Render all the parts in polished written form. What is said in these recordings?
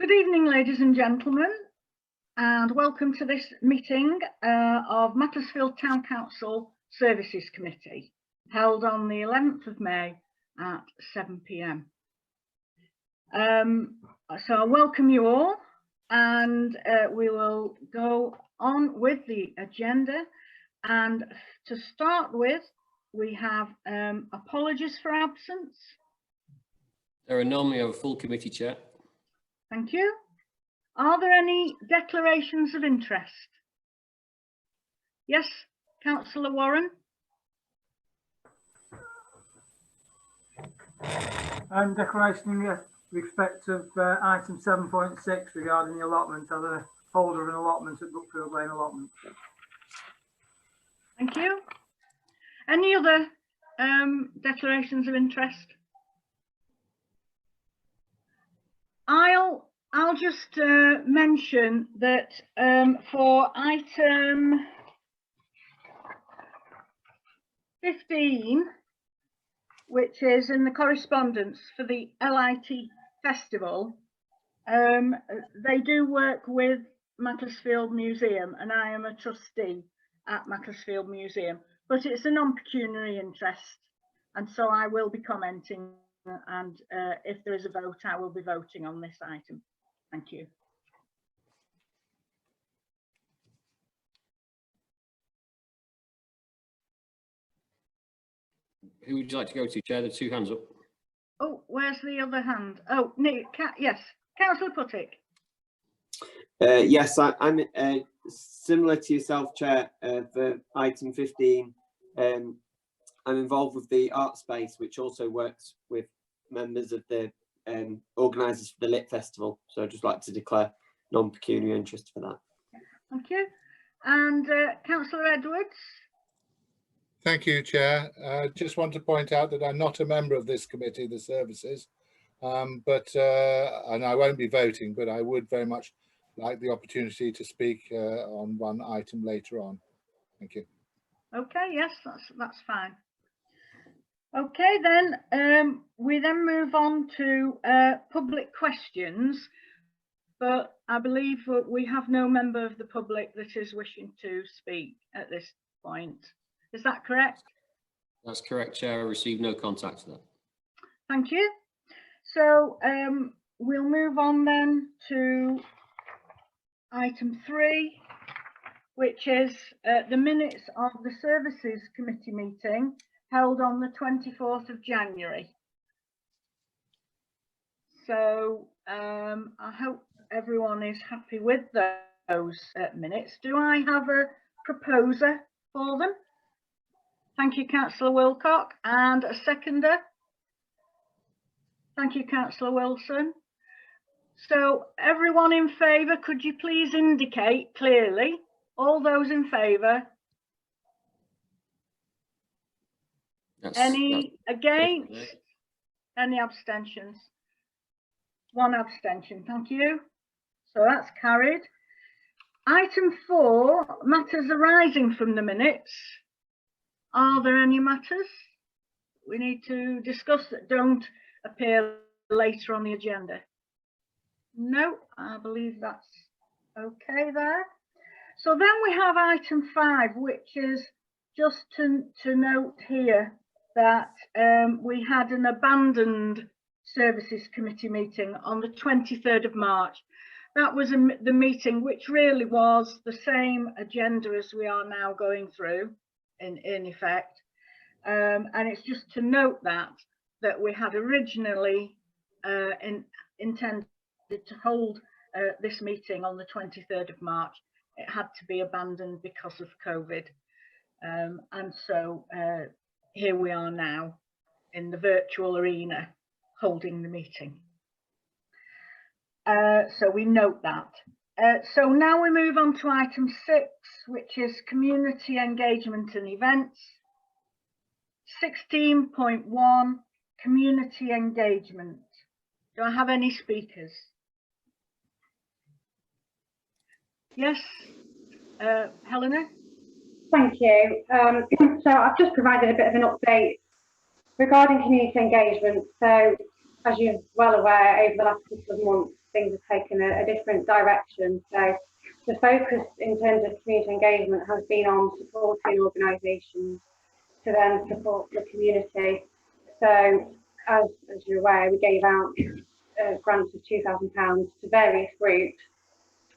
Good evening, ladies and gentlemen, and welcome to this meeting of Macclesfield Town Council Services Committee, held on the 11th of May at 7 p.m. So I welcome you all, and we will go on with the agenda. And to start with, we have apologies for absence. There are none. We have a full committee chair. Thank you. Are there any declarations of interest? Yes, Councillor Warren. Declaration in respect of item 7.6 regarding the allotment of the holder of an allotment at Brookfield Lane allotment. Thank you. Any other declarations of interest? I'll just mention that for item 15, which is in the correspondence for the LIT Festival, they do work with Macclesfield Museum, and I am a trustee at Macclesfield Museum, but it's a non-pecuniary interest, and so I will be commenting, and if there is a vote, I will be voting on this item. Thank you. Who would you like to go to, Chair? The two hands up. Oh, where's the other hand? Oh, Nick, yes, Councillor Puttick. Yes, I'm similar to yourself, Chair, for item 15. I'm involved with the art space, which also works with members of the organisers for the Lit Festival. So I'd just like to declare non-pecuniary interest for that. Thank you. And Councillor Edwards. Thank you, Chair. Just want to point out that I'm not a member of this committee, the services, and I won't be voting, but I would very much like the opportunity to speak on one item later on. Thank you. Okay, yes, that's fine. Okay, then we then move on to public questions, but I believe that we have no member of the public that is wishing to speak at this point. Is that correct? That's correct, Chair. I received no contact for that. Thank you. So we'll move on then to item 3, which is the minutes of the Services Committee meeting held on the 24th of January. So I hope everyone is happy with those minutes. Do I have a proposer for them? Thank you, Councillor Wilcock. And a seconder? Thank you, Councillor Wilson. So everyone in favour, could you please indicate clearly? All those in favour? Any against? Any abstentions? One abstention, thank you. So that's carried. Item 4, matters arising from the minutes. Are there any matters we need to discuss that don't appear later on the agenda? No, I believe that's okay there. So then we have item 5, which is just to note here that we had an abandoned Services Committee meeting on the 23rd of March. That was the meeting which really was the same agenda as we are now going through in effect. And it's just to note that we had originally intended to hold this meeting on the 23rd of March. It had to be abandoned because of COVID. And so here we are now in the virtual arena holding the meeting. So we note that. So now we move on to item 6, which is community engagement and events. 16.1, community engagement. Do I have any speakers? Yes, Helena? Thank you. So I've just provided a bit of an update regarding community engagement. So as you're well aware, over the last couple of months, things have taken a different direction. So the focus in terms of community engagement has been on supporting organisations to then support the community. So as you're aware, we gave out grants of £2,000 to various groups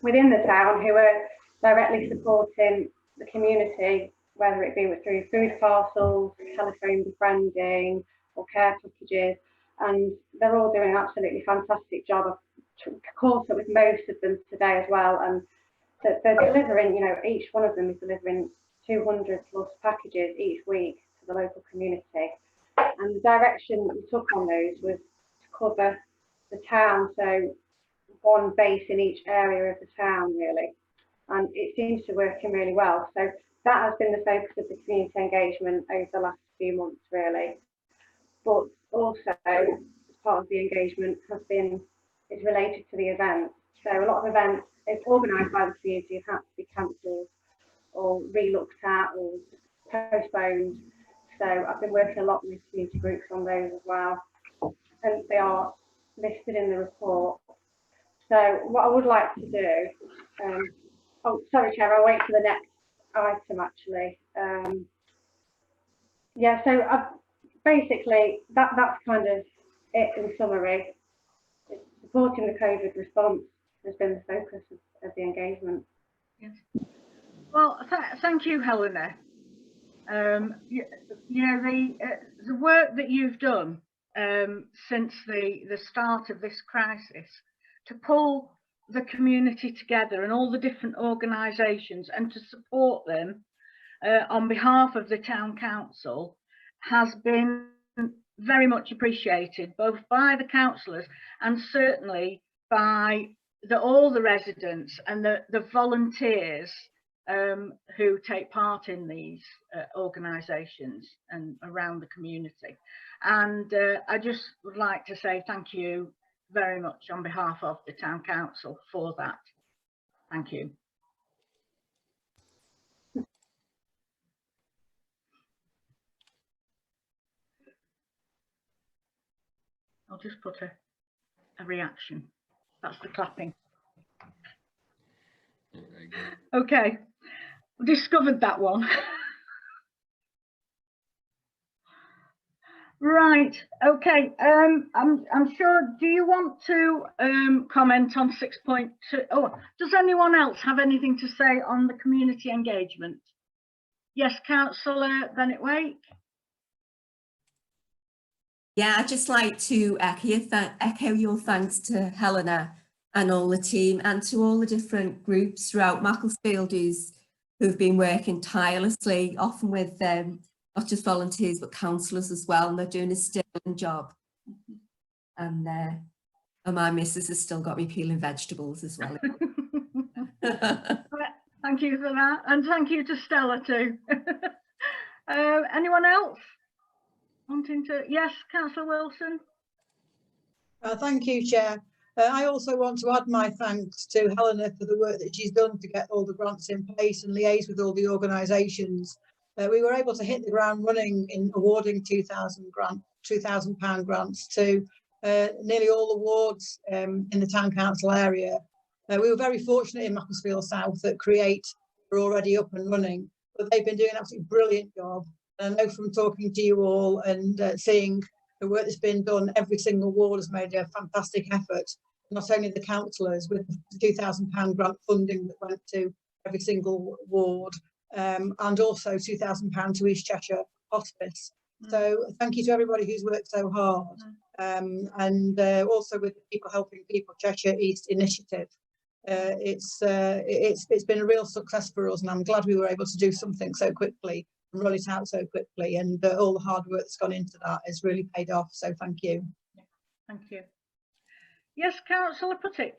within the town who are directly supporting the community, whether it be through food parcels, telephone befriending or care packages, and they're all doing an absolutely fantastic job. I've caught up with most of them today as well, and they're delivering, each one of them is delivering 200 plus packages each week to the local community. And the direction that we took on those was to cover the town, so one base in each area of the town really, and it seems to working really well. So that has been the focus of the community engagement over the last few months really. But also as part of the engagement is related to the events. So a lot of events organised by the community have had to be cancelled or re-looked at or postponed. So I've been working a lot with community groups on those as well, and they are listed in the report. So what I would like to do, oh sorry Chair, I'll wait for the next item actually. Yeah, so basically that's kind of it in summary. Supporting the COVID response has been the focus of the engagement. Yes. Well, thank you, Helena. The work that you've done since the start of this crisis to pull the community together and all the different organisations and to support them on behalf of the town council has been very much appreciated, both by the councillors and certainly by all the residents and the volunteers who take part in these organisations and around the community. And I just would like to say thank you very much on behalf of the town council for that. Thank you. I'll just put a reaction. That's the clapping. Okay, we discovered that one. Right, okay, I'm sure, do you want to comment on 6.2? Oh, does anyone else have anything to say on the community engagement? Yes, Councillor Bennett-Wake. Yeah, I'd just like to echo your thanks to Helena and all the team and to all the different groups throughout Macclesfield who've been working tirelessly, often with not just volunteers but councillors as well, and they're doing a sterling job. And my missus has still got me peeling vegetables as well. Thank you for that, and thank you to Stella too. Anyone else wanting to? Yes, Councillor Wilson. Thank you, Chair. I also want to add my thanks to Helena for the work that she's done to get all the grants in place and liaise with all the organisations. We were able to hit the ground running in awarding £2,000 grants to nearly all the wards in the town council area. We were very fortunate in Macclesfield South that Create were already up and running, but they've been doing an absolutely brilliant job. And I know from talking to you all and seeing the work that's been done, every single ward has made a fantastic effort. Not only the councillors with the £2,000 grant funding that went to every single ward, and also £2,000 to East Cheshire Hospice. So thank you to everybody who's worked so hard, and also with the People Helping People Cheshire East initiative. It's been a real success for us, and I'm glad we were able to do something so quickly and roll it out so quickly, and all the hard work that's gone into that has really paid off, so thank you. Thank you. Yes, Councillor Puttick.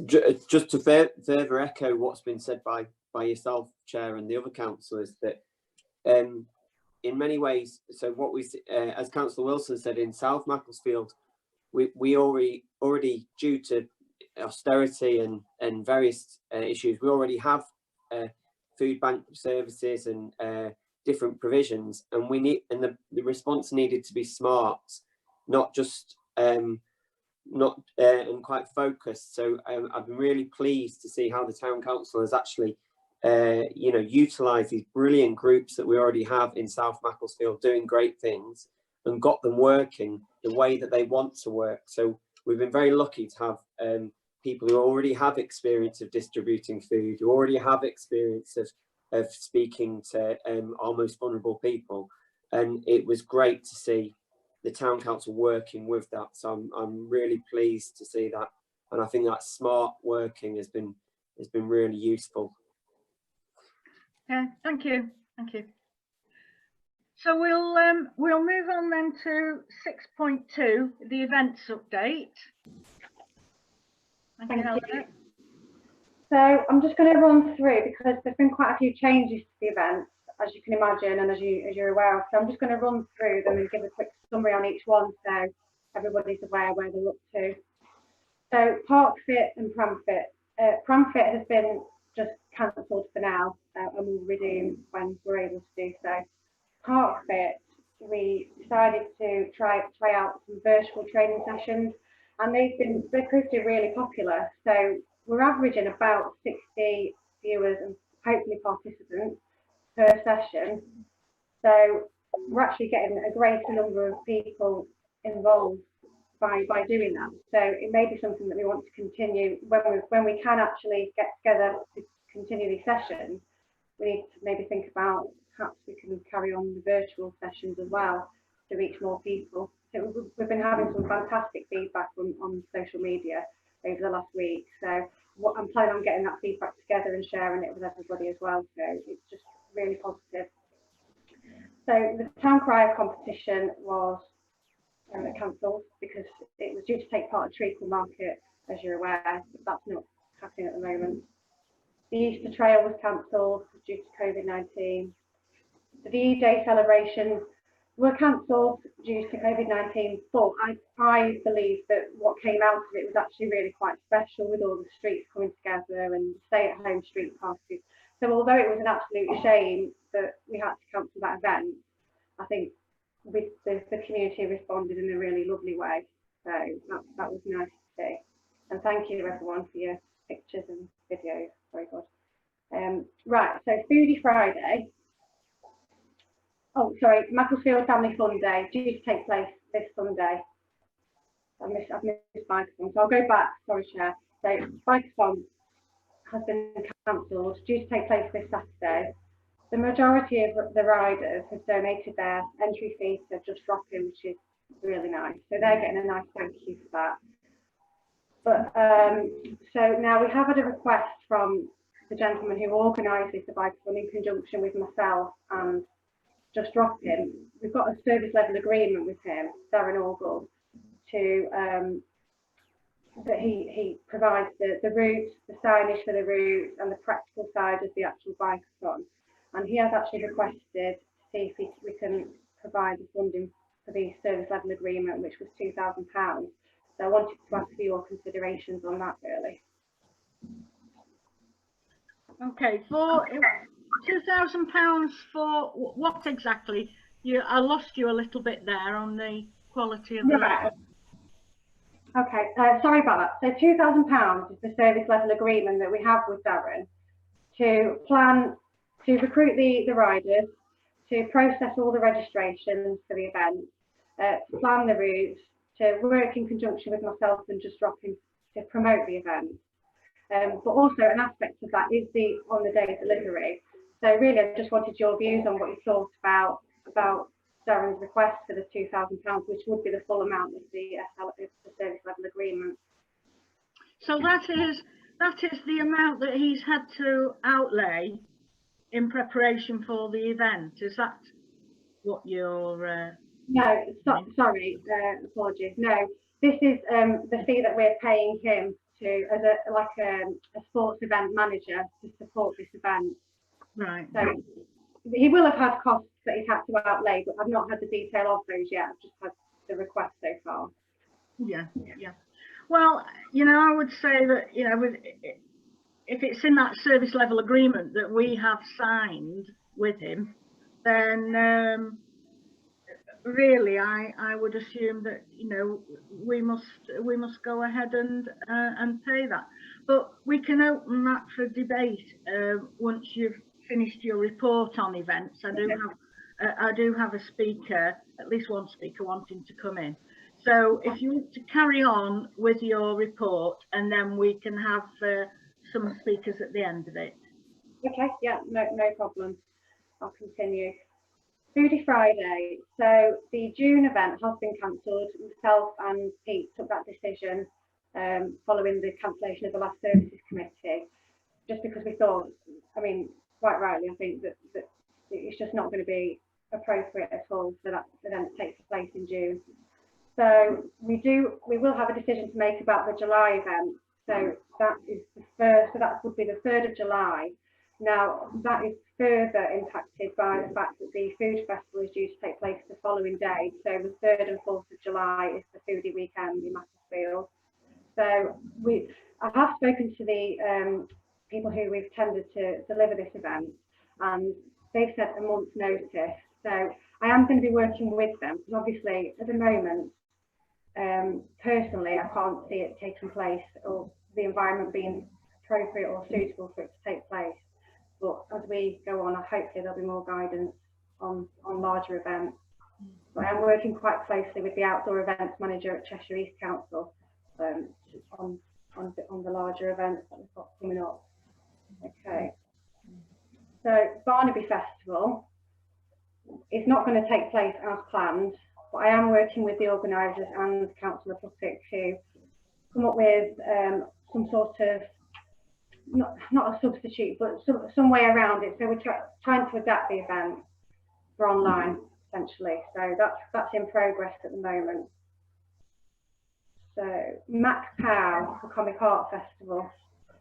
Just to further echo what's been said by yourself, Chair, and the other councillors, that in many ways, so what we, as Councillor Wilson said, in South Macclesfield, we already due to austerity and various issues, we already have food bank services and different provisions, and we need, and the response needed to be smart, not just and quite focused. So I've been really pleased to see how the town council has actually utilised these brilliant groups that we already have in South Macclesfield doing great things and got them working the way that they want to work. So we've been very lucky to have people who already have experience of distributing food, who already have experience of speaking to our most vulnerable people. And it was great to see the town council working with that. So I'm really pleased to see that. And I think that smart working has been really useful. Okay, thank you. So we'll move on then to 6.2, the events update. Thank you. So I'm just going to run through, because there's been quite a few changes to the events, as you can imagine, and as you're aware of. So I'm just going to run through them and give a quick summary on each one, so everybody's aware where they're up to. So Park Fit and Pramfit. Pramfit has been just cancelled for now, and we'll resume when we're able to do so. Park Fit, we decided to try out some virtual training sessions, and they've proved to be really popular. So we're averaging about 60 viewers and hopefully participants per session. So we're actually getting a greater number of people involved by doing that. So it may be something that we want to continue when we can actually get together to continue these sessions. We need to maybe think about perhaps we can carry on the virtual sessions as well to reach more people. So we've been having some fantastic feedback on social media over the last week. So I'm planning on getting that feedback together and sharing it with everybody as well. So it's just really positive. So the Town Crier competition was cancelled because it was due to take part in Treacle Market, as you're aware, but that's not happening at the moment. The Easter Trail was cancelled due to COVID-19. The VE Day celebrations were cancelled due to COVID-19, but I believe that what came out of it was actually really quite special, with all the streets coming together and stay-at-home street parties. So although it was an absolute shame that we had to cancel that event, I think the community responded in a really lovely way. So that was nice to see. And thank you everyone for your pictures and videos. Very good. Right, so Foodie Friday. Oh, sorry, Macclesfield Family Fun Day due to take place this Sunday. I've missed Bikeathon, so I'll go back. Sorry, Chair. So Bikeathon has been cancelled, due to take place this Saturday. The majority of the riders have donated their entry fee to Just Drop-In, which is really nice. So they're getting a nice thank you for that. But so now we have had a request from the gentleman who organises the Bikeathon in conjunction with myself and Just Drop-In. We've got a service level agreement with him, Darren Orgall, to that he provides the routes, the signage for the routes, and the practical side of the actual Bikeathon. And he has actually requested to see if we can provide the funding for the service level agreement, which was £2,000. So I wanted to ask for your considerations on that, really. Okay, for £2,000 for what exactly? I lost you a little bit there on the quality of the. Right. Okay, sorry about that. So £2,000 is the service level agreement that we have with Darren to plan to recruit the riders, to process all the registrations for the event, to plan the routes, to work in conjunction with myself and Just Drop-In to promote the event. But also an aspect of that is the on-the-day delivery. So really, I just wanted your views on what you thought about Darren's request for the £2,000, which would be the full amount of the service level agreement. So that is the amount that he's had to outlay in preparation for the event. Is that what you're? No, sorry, apologies. No, this is the fee that we're paying him to as a sports event manager to support this event. Right. So he will have had costs that he's had to outlay, but I've not had the detail of those yet. I've just had the request so far. Yeah. Well, I would say that, if it's in that service level agreement that we have signed with him, then really, I would assume that, you know, we must go ahead and pay that. But we can open that for debate once you've finished your report on events. I do have a speaker, at least one speaker wanting to come in. So if you want to carry on with your report, and then we can have some speakers at the end of it. Okay, yeah, no problem. I'll continue. Foodie Friday. So the June event has been cancelled. Myself and Pete took that decision following the cancellation of the last Services Committee, just because we thought, I mean, quite rightly, I think that it's just not going to be appropriate at all for that event to take place in June. So we will have a decision to make about the July event. So that is the first. So that would be the 3rd of July. Now that is further impacted by the fact that the food festival is due to take place the following day. So the 3rd and 4th of July is the foodie weekend in Macclesfield. So I have spoken to the people who we've tended to deliver this event, and they've said a month's notice. So I am going to be working with them, because obviously at the moment, personally, I can't see it taking place or the environment being appropriate or suitable for it to take place. But as we go on, hopefully there'll be more guidance on larger events. But I'm working quite closely with the outdoor events manager at Cheshire East Council on the larger events that we've got coming up. Okay. So Barnaby Festival is not going to take place as planned, but I am working with the organisers and Councillor Puckett to come up with some sort of, not a substitute, but some way around it. So we're trying to adapt the event for online, essentially. So that's in progress at the moment. So MacPow, the Comic Art Festival.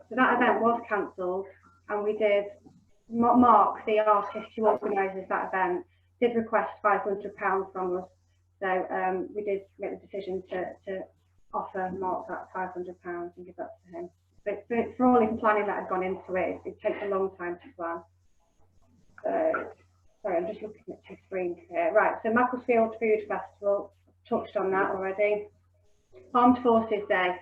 So that event was cancelled, and we did, Mark, the artist who organises that event, did request £500 from us. So we did make the decision to offer Mark that £500 and give that to him. But for all the planning that had gone into it, it takes a long time to plan. So, sorry, I'm just looking at 2 screens here. Right, so Macclesfield Food Festival, touched on that already. Armed Forces Day.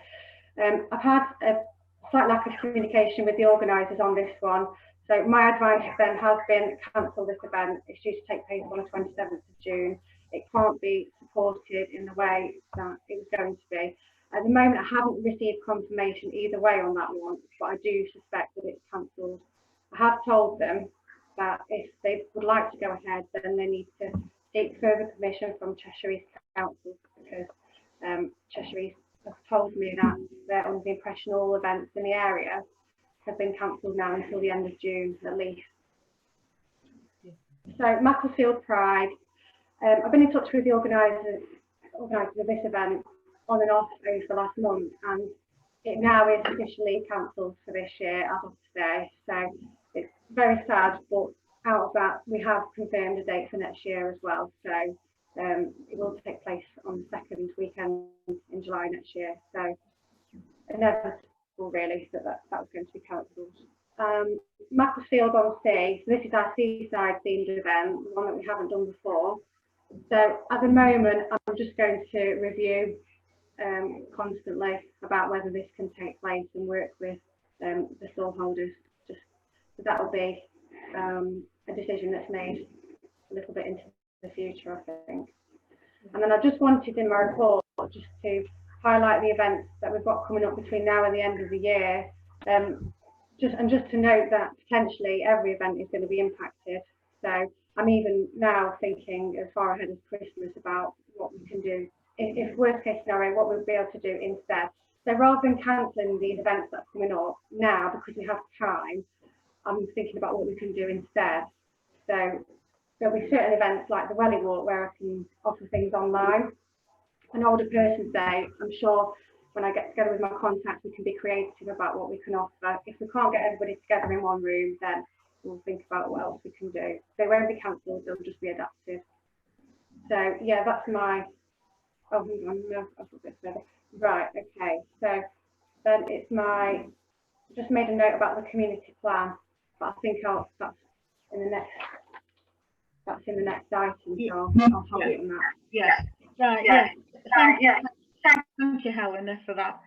I've had a slight lack of communication with the organisers on this one. So my advice then has been cancel this event. It's due to take place on the 27th of June. It can't be supported in the way that it was going to be. At the moment, I haven't received confirmation either way on that one, but I do suspect that it's cancelled. I have told them that if they would like to go ahead, then they need to seek further permission from Cheshire East Council, because Cheshire East have told me that they're under the impression all events in the area have been cancelled now until the end of June at least. So Macclesfield Pride, I've been in touch with the organisers of this event on and off over the last month, and it now is officially cancelled for this year as of today. So it's very sad, but out of that we have confirmed a date for next year as well. So it will take place on the 2nd weekend in July next year. So inevitable really that was going to be cancelled. Macclesfield on Sea, so this is our seaside themed event, one that we haven't done before. So at the moment I'm just going to review constantly about whether this can take place and work with the stall holders. Just so that will be a decision that's made a little bit into the future, I think. And then I just wanted in my report just to highlight the events that we've got coming up between now and the end of the year. Just to note that potentially every event is going to be impacted. So I'm even now thinking as far ahead as Christmas about what we can do. If worst case scenario, what we'll be able to do instead. So rather than cancelling these events that are coming up now because we have time, I'm thinking about what we can do instead. So there'll be certain events like the Welly Walk where I can offer things online. An older person's day, I'm sure when I get together with my contacts, we can be creative about what we can offer. If we can't get everybody together in one room, then we'll think about what else we can do. They won't be cancelled, they'll just be adapted. So yeah, that's my, oh, hang on, no, I've got this better. Right, okay, so then it's my, just made a note about the community plan, but I think that's in the next. that's in the next item, Yeah. so I'll hold Yeah. it on that. Yes, right, yes. Thank you, Helena, for that.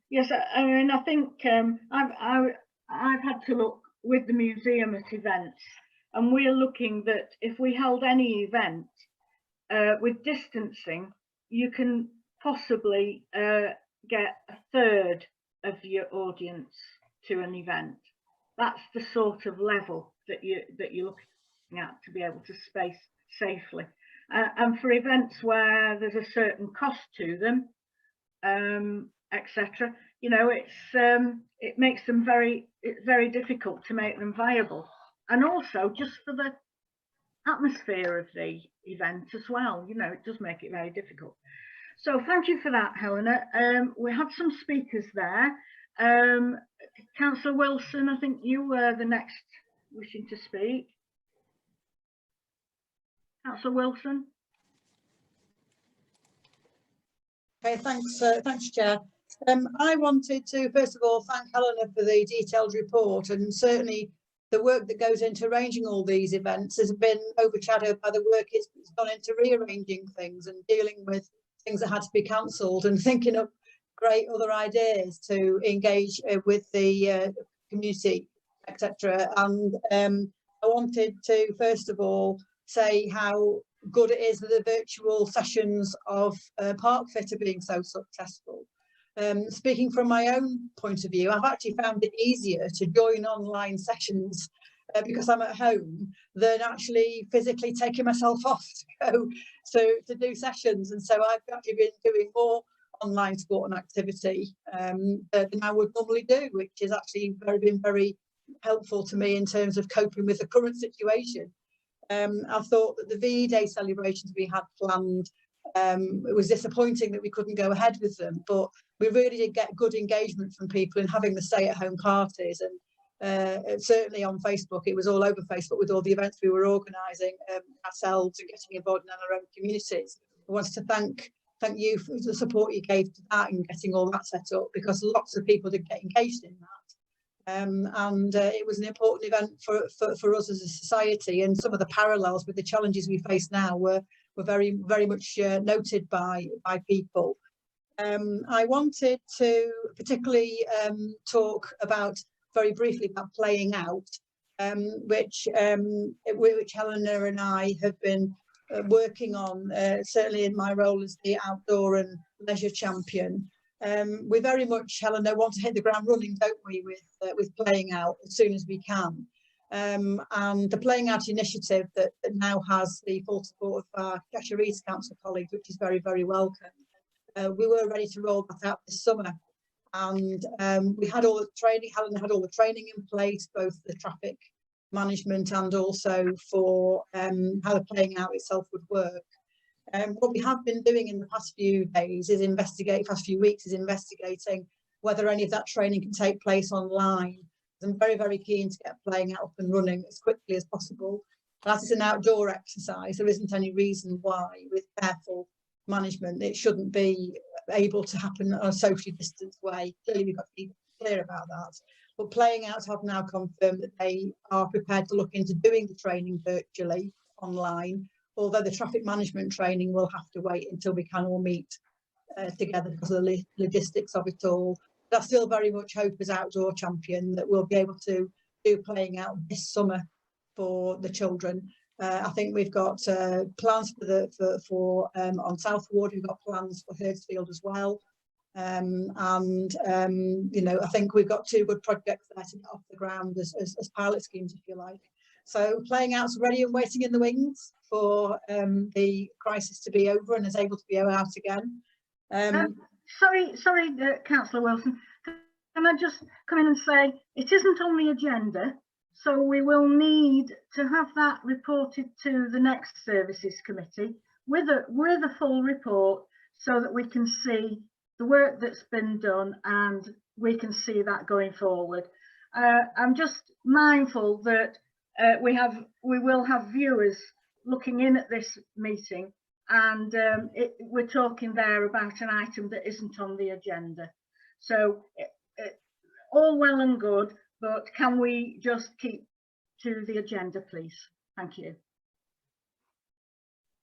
Yes, I mean, I think I've had to look with the museum at events, and we're looking that if we held any event with distancing, you can possibly get a third of your audience to an event. That's the sort of level that you're looking at to be able to space safely. And for events where there's a certain cost to them, etc., you know, it makes them very difficult to make them viable, and also just for the atmosphere of the event as well, you know, it does make it very difficult. So thank you for that, Helena. We had some speakers there. Councillor Wilson, I think you were the next wishing to speak. Councillor Wilson. Okay, thanks, Chair. I wanted to first of all thank Helena for the detailed report, and certainly the work that goes into arranging all these events has been overshadowed by the work it's gone into rearranging things and dealing with things that had to be cancelled and thinking of great other ideas to engage with the community, etc. And I wanted to first of all say how good it is that the virtual sessions of Park Fit are being so successful. Speaking from my own point of view, I've actually found it easier to join online sessions because I'm at home than actually physically taking myself off to go to do sessions. And so I've actually been doing more online sport and activity than I would normally do, which is actually been very helpful to me in terms of coping with the current situation. I thought that the VE Day celebrations we had planned, it was disappointing that we couldn't go ahead with them, but we really did get good engagement from people in having the stay-at-home parties, and certainly on Facebook, it was all over Facebook with all the events we were organising ourselves and getting involved in our own communities. I wanted to thank you for the support you gave to that and getting all that set up, because lots of people did get engaged in that. And it was an important event for us as a society, and some of the parallels with the challenges we face now were very much noted by people. I wanted to particularly talk very briefly about playing out, which Helena and I have been working on, certainly in my role as the outdoor and leisure champion. We very much, Helena, want to hit the ground running, don't we, with playing out as soon as we can. And the Playing Out initiative that now has the full support of our Cheshire East Council colleagues, which is very, very welcome. We were ready to roll that out this summer, and we had all the training. Helena had all the training in place, both the traffic management and also for how the playing out itself would work. What we have been doing in the past few days is investigating whether any of that training can take place online. I'm very, very keen to get playing out up and running as quickly as possible. As it's an outdoor exercise, there isn't any reason why, with careful management, it shouldn't be able to happen in a socially distanced way. Clearly, we've got to be clear about that. But Playing Out have now confirmed that they are prepared to look into doing the training virtually online, although the traffic management training will have to wait until we can all meet together because of the logistics of it all. But I still very much hope as outdoor champion that we'll be able to do Playing Out this summer for the children. I think we've got plans for on South Ward. We've got plans for Hurstfield as well, and you know, I think we've got two good projects there to get off the ground as pilot schemes, if you like. So Playing Out's ready and waiting in the wings for the crisis to be over and is able to be out again. Sorry, Councillor Wilson, can I just come in and say it isn't on the agenda, so we will need to have that reported to the next Services Committee with a full report, so that we can see the work that's been done and we can see that going forward. I'm just mindful that we will have viewers looking in at this meeting, and we're talking there about an item that isn't on the agenda. So all well and good, but can we just keep to the agenda, please? Thank you.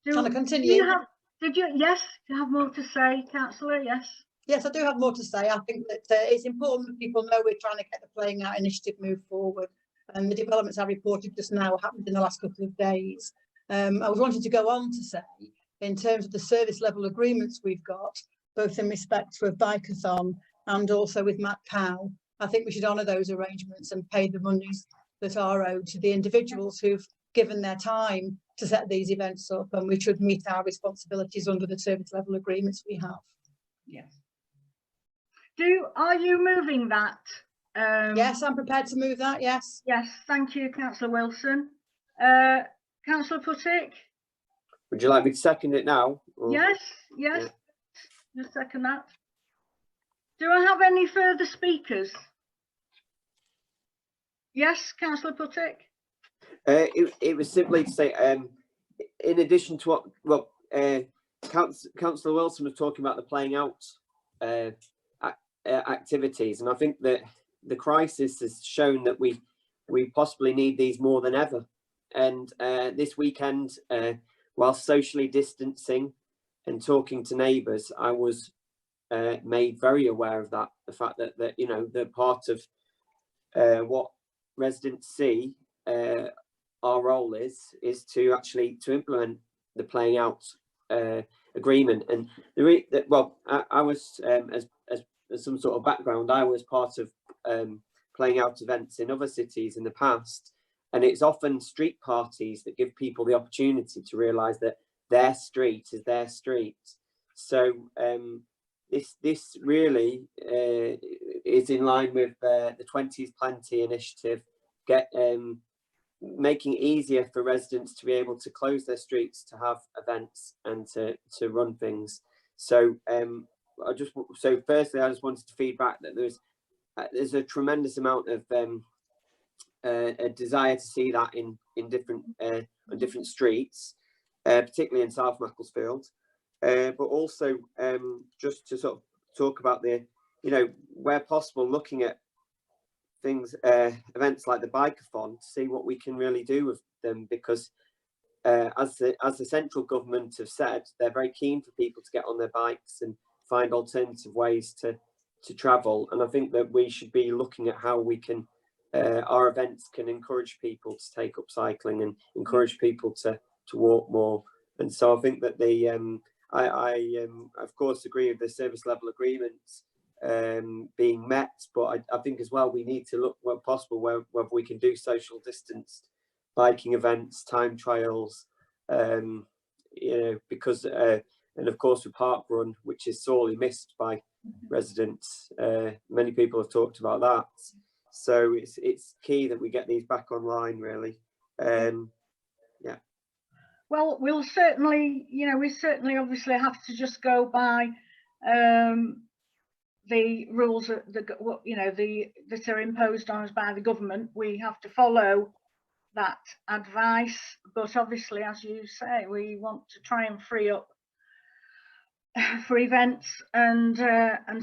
Can I Do continue? you have, did you, yes, you have more to say, councillor, yes? Yes, I do have more to say. I think that it's important that people know we're trying to get the Playing Out initiative moved forward, and the developments I reported just now happened in the last couple of days. I was wanting to go on to say, in terms of the service level agreements we've got, both in respect for Bikeathon and also with Matt Powell, I think we should honour those arrangements and pay the monies that are owed to the individuals who've given their time to set these events up, and we should meet our responsibilities under the service level agreements we have. Yes. Are you moving that? Yes, I'm prepared to move that, yes. Yes, thank you, councillor Wilson. Councillor Puttick? Would you like me to second it now? Or- Yes, yes, just second that. Do I have any further speakers? Yes, councillor Puttick? It was simply to say, in addition to what, Councillor Wilson was talking about, the Playing Out activities, and I think that the crisis has shown that we possibly need these more than ever. And this weekend, while socially distancing and talking to neighbours, I was made very aware of that, the fact that you know, that part of what residents see our role is to actually implement the Playing Out agreement. And I was as some sort of background, I was part of Playing Out events in other cities in the past, and it's often street parties that give people the opportunity to realise that their street is their street. So this really is in line with the 20s Plenty initiative, making it easier for residents to be able to close their streets to have events and to run things. So firstly, I just wanted to feedback that there's a tremendous amount of a desire to see that in different on different streets, particularly in South Macclesfield, but also just to sort of talk about where possible, looking at things, events like the Bikeathon, to see what we can really do with them, because as the central government have said, they're very keen for people to get on their bikes and find alternative ways to travel. And I think that we should be looking at how we can, our events can encourage people to take up cycling and encourage people to walk more. And so I think that I of course agree with the service level agreements being met, but I think as well we need to look where possible whether we can do social distanced biking events, time trials, because and of course with Park Run, which is sorely missed by residents, many people have talked about that. So it's key that we get these back online, really. Yeah. Well, we'll certainly, we certainly obviously have to just go by the rules that that are imposed on us by the government. We have to follow that advice, but obviously, as you say, we want to try and free up for events and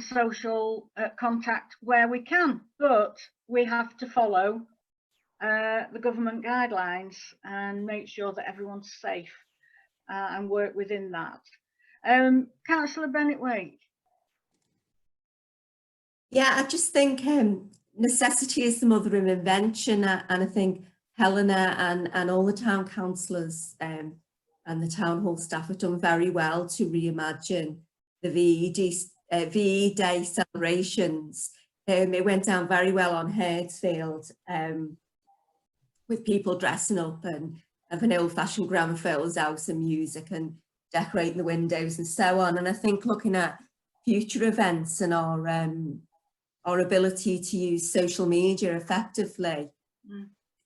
social contact where we can, but we have to follow the government guidelines and make sure that everyone's safe and work within that. Councillor Bennett-Wake. Yeah, I just think necessity is the mother of invention, and I think Helena and all the town councillors and the town hall staff have done very well to reimagine the VE Day celebrations. It went down very well on Herdsfield, with people dressing up and having old-fashioned gramophones out and music and decorating the windows and so on. And I think looking at future events and our ability to use social media effectively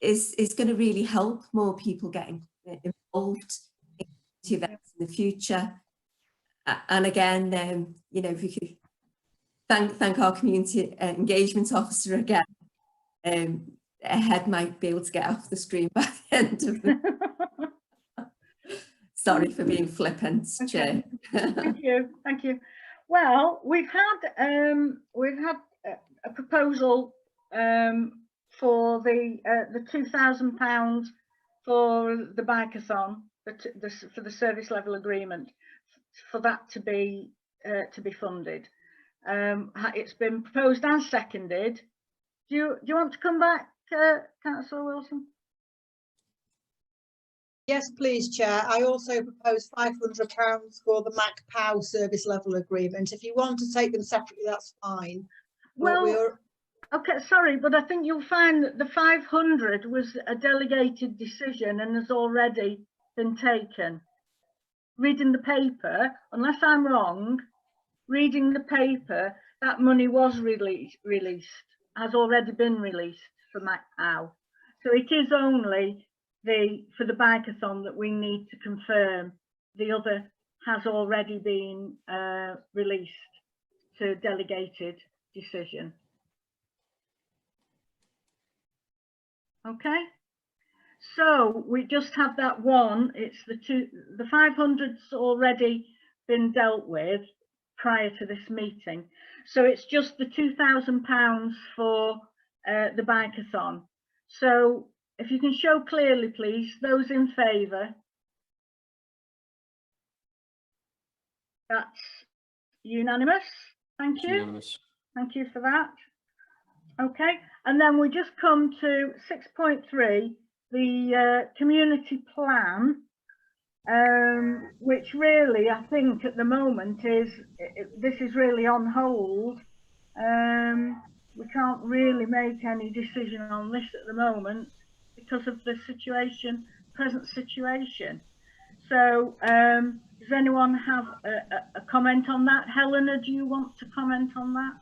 is going to really help more people getting involved in events in the future. And again, if we could thank our community engagement officer again, a head might be able to get off the screen by the end of the... Sorry for being flippant, Chair. Thank you. Well, we've had a proposal for the £2,000 for the Bikeathon for the service level agreement, for that to be funded. It's been proposed and seconded. Do you want to come back, Councillor Wilson? Yes, please, Chair. I also propose £500 for the MAC-POW service level agreement. If you want to take them separately, that's fine. Well, okay, sorry, but I think you'll find that the 500 was a delegated decision and has already been taken. Reading the paper, unless I'm wrong, reading the paper, that money was released, has already been released for MAC-POW. So it is only for the bikeathon that we need to confirm. The other has already been released to delegated decision. Okay, so we just have that one. It's the 500's already been dealt with prior to this meeting. So it's just the £2,000 for the bikeathon. So if you can show clearly, please, those in favour. That's unanimous. Thank you. Unanimous. Thank you for that. Okay, and then we just come to 6.3, the community plan, which really, I think at the moment this is really on hold. We can't really make any decision on this at the moment because of the present situation. So does anyone have a comment on that? Helena, do you want to comment on that?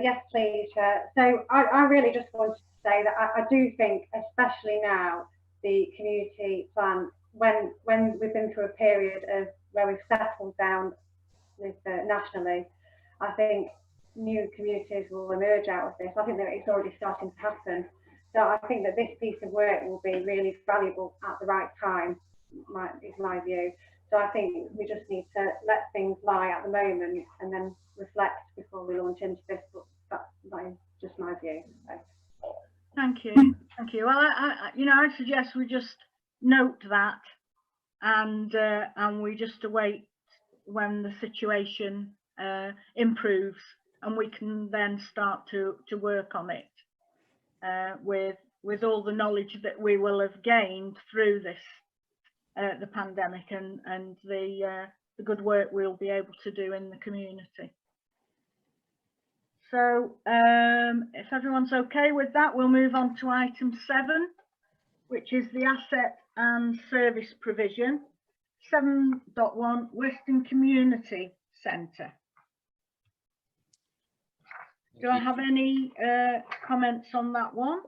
Yes, please, Chair. So I really just wanted to say that I do think, especially now, the community plan, when we've been through a period of where we've settled down with nationally, I think new communities will emerge out of this. I think that it's already starting to happen. So I think that this piece of work will be really valuable at the right time, is my view. So I think we just need to let things lie at the moment and then reflect before we launch into this. But that's just my view. So. Thank you. Thank you. Well, I suggest we just note that and we just await when the situation improves, and we can then start to work on it with all the knowledge that we will have gained through this the pandemic and the good work we'll be able to do in the community. So if everyone's okay with that, we'll move on to item 7, which is the asset and service provision. 7.1 Western Community Centre. Do I have any comments on that one?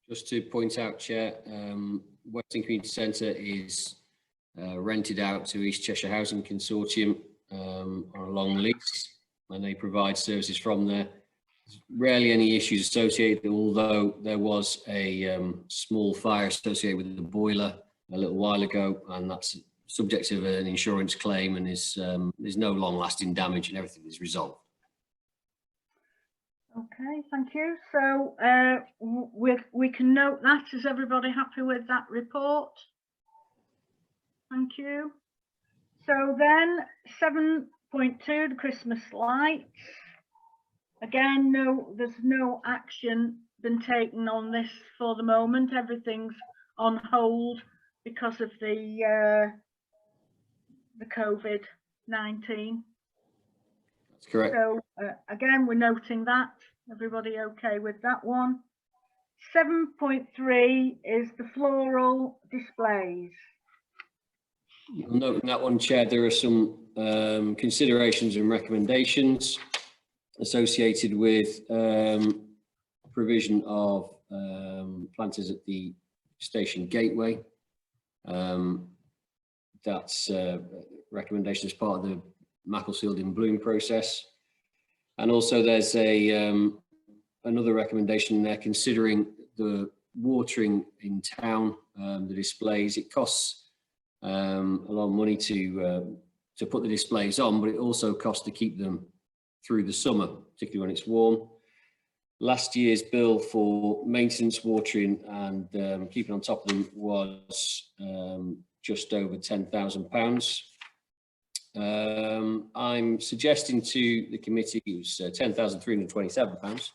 Just to point out, Chair, Western Community Centre is rented out to East Cheshire Housing Consortium on a long lease, and they provide services from there. There's rarely any issues associated, although there was a small fire associated with the boiler a little while ago, and that's subject to an insurance claim, and there's no long-lasting damage, and everything is resolved. Okay, thank you. So we can note that. Is everybody happy with that report? Thank you. So then 7.2, the Christmas lights. Again, there's no action been taken on this for the moment. Everything's on hold because of the COVID-19. That's correct. So again, we're noting that. Everybody okay with that one? 7.3 is the floral displays. You'll note in that one, Chair, there are some considerations and recommendations associated with provision of planters at the station gateway. That's recommendation as part of the Macclesfield in Bloom process. And also there's another recommendation there considering the watering in town, the displays. It costs a lot of money to put the displays on, but it also costs to keep them through the summer, particularly when it's warm. last year's bill for maintenance, watering and keeping on top of them was just over £10,000. I'm suggesting to the committee, it was £10,327.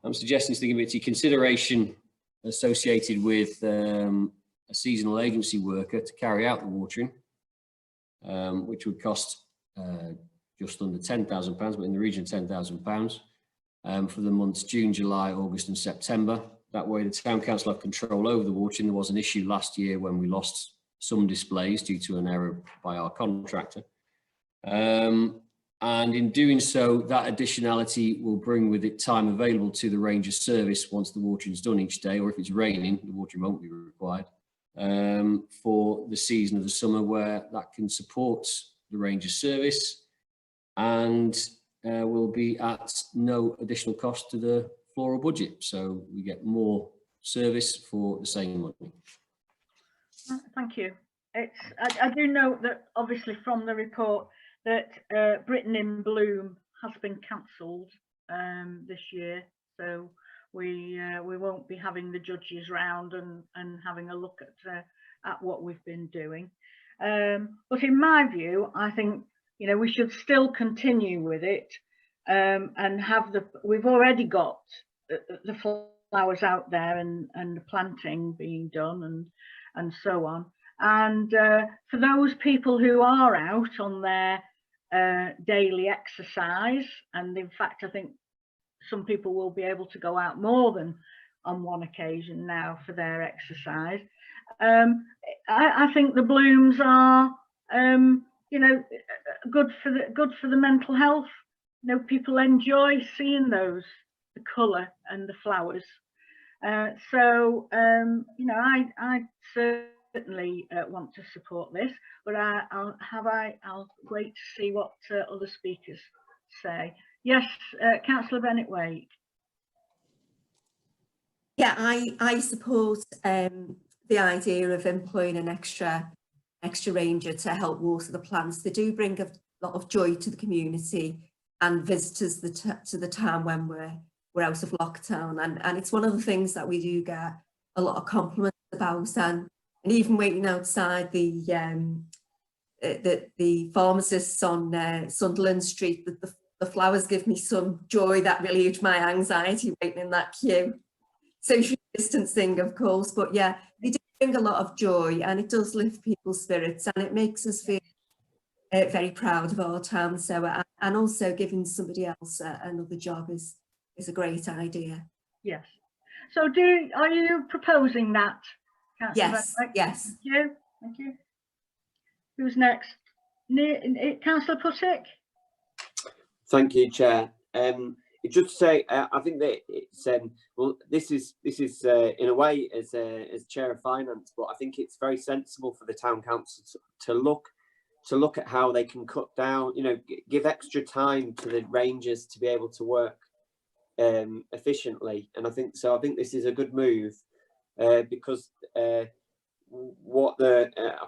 I'm suggesting to the committee consideration associated with a seasonal agency worker to carry out the watering, which would cost just under £10,000, but in the region of £10,000 for the months June, July, August and September. That way the Town Council have control over the watering. There was an issue last year when we lost some displays due to an error by our contractor. And in doing so, that additionality will bring with it time available to the Rangers service once the watering is done each day, or if it's raining, the watering won't be required, for the season of the summer, where that can support the Rangers service and will be at no additional cost to the floral budget. So we get more service for the same money. Thank you. I do note that obviously from the report that Britain in Bloom has been cancelled this year, so we won't be having the judges round and having a look at what we've been doing. But in my view, I think, you know, we should still continue with it and have we've already got the flowers out there and the planting being done and so on. And for those people who are out on their daily exercise, and in fact I think some people will be able to go out more than on one occasion now for their exercise, I think the blooms are you know, good for the mental health. You know, people enjoy seeing the colour and the flowers. So you know, I certainly want to support this, but I'll wait to see what other speakers say. Yes, Councillor Bennett-Waite. Yeah, I support the idea of employing an extra ranger to help water the plants. They do bring a lot of joy to the community and visitors to the town when we're out of lockdown, and it's one of the things that we do get a lot of compliments about, and even waiting outside the pharmacists on Sunderland Street, the flowers give me some joy that relieved my anxiety waiting in that queue. Social distancing, of course, but yeah, they do bring a lot of joy and it does lift people's spirits and it makes us feel very proud of our town. So and also giving somebody else another job is a great idea. Yes. So are you proposing that? Yes, yes. Thank you. Thank you. Who's next? Councillor Puttick. Thank you, Chair. Just to say, I think that it's well, this is in a way as Chair of Finance, but I think it's very sensible for the Town Council to look at how they can cut down, you know, give extra time to the rangers to be able to work efficiently, and I think this is a good move because I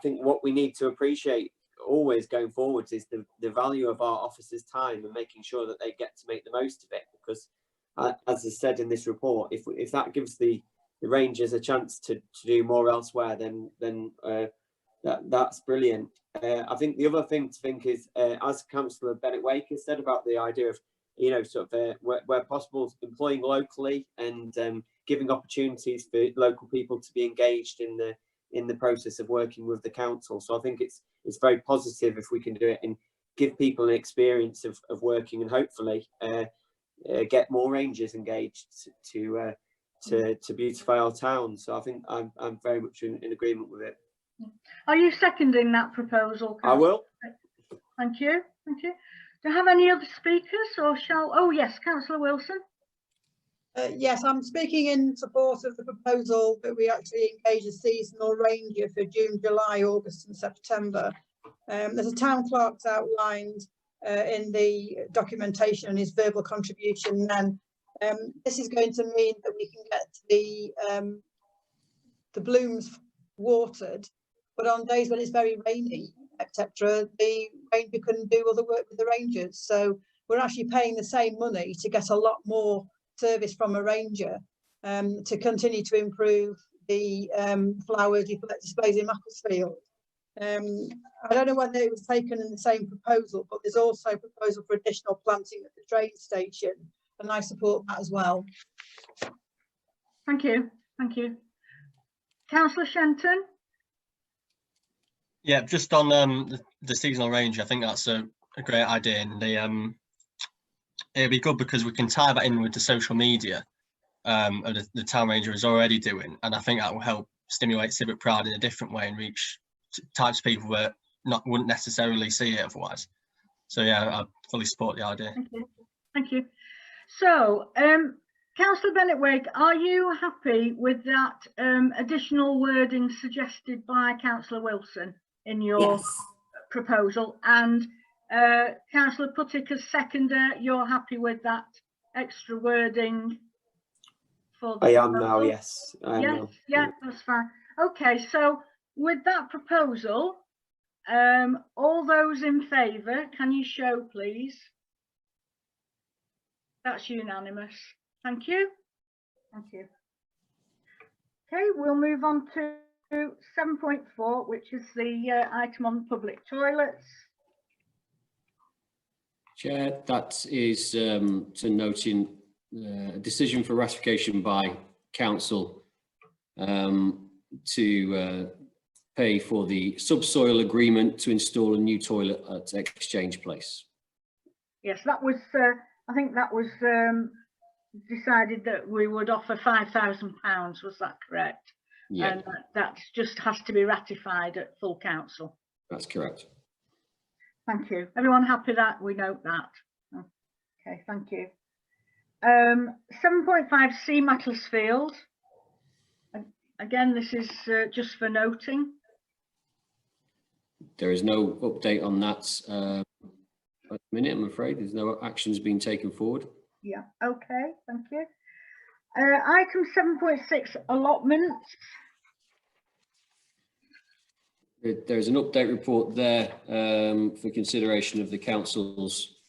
think what we need to appreciate always going forwards is the value of our officers' time and making sure that they get to make the most of it, because as I said in this report, if that gives the rangers a chance to do more elsewhere, then that's brilliant. I think the other thing to think is, as Councillor Bennett-Waite said about the idea of, you know, sort of where possible employing locally and giving opportunities for local people to be engaged in the process of working with the council. So I think it's very positive if we can do it and give people an experience of working, and hopefully get more rangers engaged to beautify our town. So I think I'm very much in agreement with it. Are you seconding that proposal, Councillor? I will. Thank you. Thank you. Do you have any other speakers, or shall? Oh yes, Councillor Wilson. Yes, I'm speaking in support of the proposal that we actually engage a seasonal ranger for June, July, August and September. There's a town clerk's outlined in the documentation and his verbal contribution, and this is going to mean that we can get the blooms watered, but on days when it's very rainy, etc., the ranger can do other work with the rangers. So we're actually paying the same money to get a lot more service from a ranger to continue to improve the flower displays in Macclesfield. I don't know whether it was taken in the same proposal, but there's also a proposal for additional planting at the train station, and I support that as well. Thank you. Thank you. Councillor Shenton? Yeah, just on the seasonal range, I think that's a great idea, and it'd be good because we can tie that in with the social media the town ranger is already doing, and I think that will help stimulate civic pride in a different way and reach types of people that wouldn't necessarily see it otherwise. So yeah, I fully support the idea. Thank you. Thank you. So, Councillor Bennett-Wake, are you happy with that additional wording suggested by Councillor Wilson in your proposal? And Councillor Puttick as seconder, you're happy with that extra wording? For the I am proposal? now, yes. I am yes, now. yeah, that's fine. Okay, so with that proposal, all those in favour, can you show, please? That's unanimous. Thank you. Thank you. Okay, we'll move on to 7.4, which is the item on public toilets. Chair, that is to note in a decision for ratification by council to pay for the subsoil agreement to install a new toilet at Exchange Place. Yes, that was, I think that was decided that we would offer £5,000, was that correct? Yeah. And that just has to be ratified at full council. That's correct. Thank you. Everyone happy that we note that? Okay, thank you. 7.5C Macclesfield. Again, this is just for noting. There is no update on that at the minute, I'm afraid. There's no actions being taken forward. Yeah, okay, thank you. Item 7.6, allotments. There's an update report there for consideration of the council's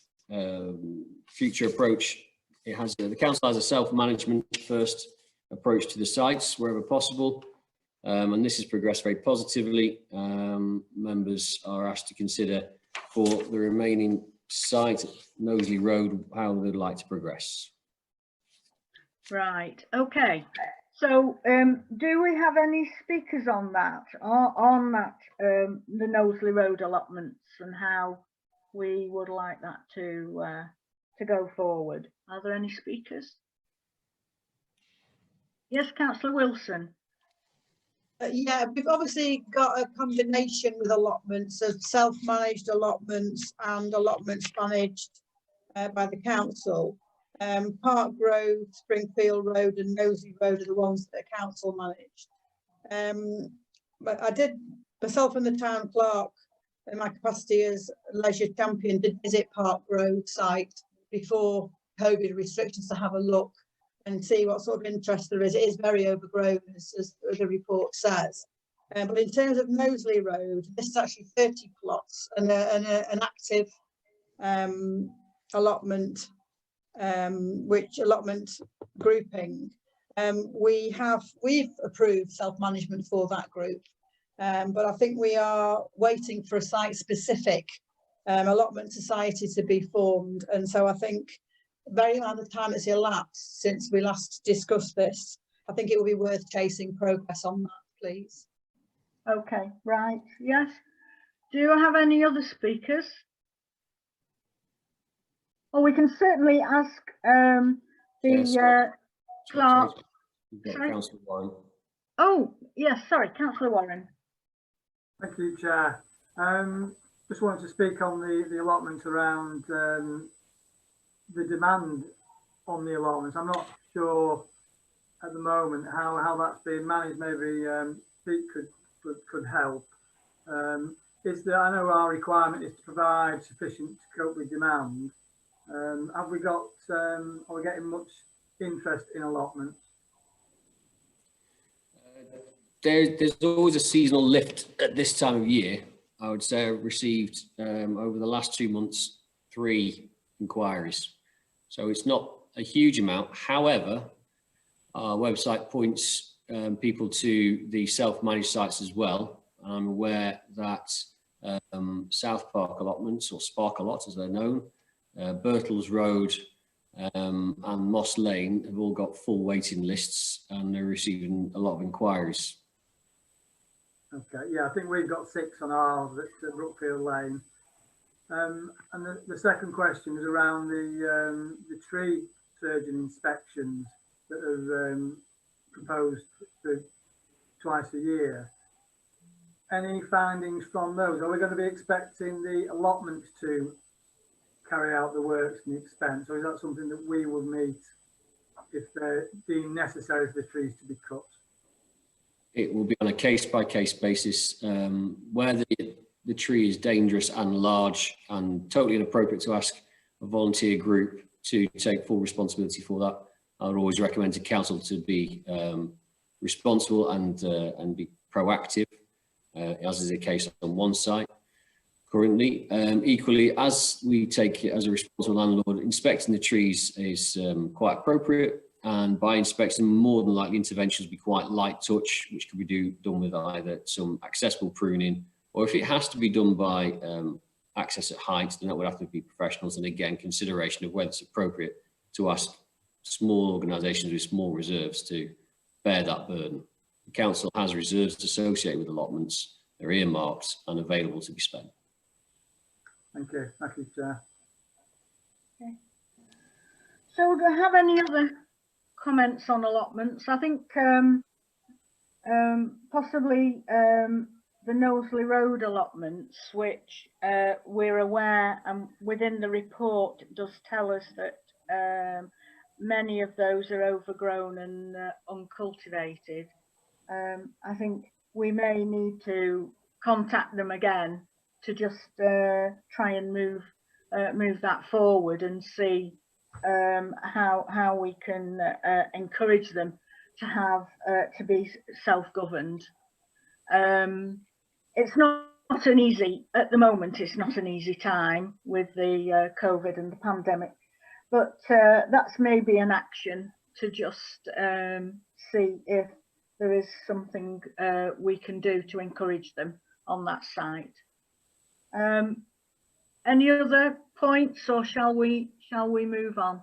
future approach. It has the council has a self-management first approach to the sites wherever possible, and this has progressed very positively. Members are asked to consider for the remaining site, Knowsley Road, how they'd like to progress. Right, okay. So do we have any speakers on that, the Knowsley Road allotments and how we would like that to go forward? Are there any speakers? Yes, Councillor Wilson. Yeah, we've obviously got a combination with allotments of self-managed allotments and allotments managed by the council. Park Road, Springfield Road and Knowsley Road are the ones that are council managed. But I did, myself and the town clerk, in my capacity as leisure champion, did visit Park Road site before COVID restrictions to have a look and see what sort of interest there is. It is very overgrown, as the report says. But in terms of Knowsley Road, this is actually 30 plots and an active allotment, which allotment grouping. We've approved self-management for that group, but I think we are waiting for a site-specific allotment society to be formed, and so I think very amount of time has elapsed since we last discussed this. I think it will be worth chasing progress on that, please. Okay, right, yes. Do you have any other speakers? Well, we can certainly ask the clerk. Councillor Warren. Oh, yes, sorry, Councillor Warren. Thank you, Chair. Just wanted to speak on the allotment around the demand on the allotments. I'm not sure at the moment how that's being managed. Maybe Pete could help. Is that, I know our requirement is to provide sufficient to cope with demand. Have we got, are we getting much interest in allotments? There's always a seasonal lift at this time of year. I would say I've received over the last 2 months 3 inquiries. So it's not a huge amount. However, our website points people to the self-managed sites as well. I'm aware that South Park allotments, or Spark Allot as they're known, Birtles Road and Moss Lane have all got full waiting lists, and they're receiving a lot of inquiries. Okay, yeah, I think we've got 6 on ours at Brookfield Lane. And the second question is around the tree surgeon inspections that are proposed for twice a year. Any findings from those? Are we going to be expecting the allotments to carry out the works and the expense, or is that something that we will meet if they're deemed necessary for the trees to be cut? It will be on a case-by-case basis. Where the tree is dangerous and large and totally inappropriate to ask a volunteer group to take full responsibility for that, I would always recommend to council to be responsible and be proactive, as is the case on one site currently. Equally, as we take it as a responsible landlord, inspecting the trees is quite appropriate, and by inspection, more than likely interventions will be quite light touch, which could be done with either some accessible pruning, or if it has to be done by access at height, then that would have to be professionals, and again, consideration of whether it's appropriate to ask small organisations with small reserves to bear that burden. The council has reserves associated with allotments. They're earmarked and available to be spent. Thank you, Chair. Okay. So do I have any other comments on allotments? I think possibly the Knowsley Road allotments, which we're aware, and within the report it does tell us that many of those are overgrown and uncultivated. I think we may need to contact them again to just try and move that forward and see how we can encourage them to have to be self-governed. It's not an easy, at the moment, it's not an easy time with the COVID and the pandemic, but that's maybe an action to just see if there is something we can do to encourage them on that site. Any other points, or shall we move on?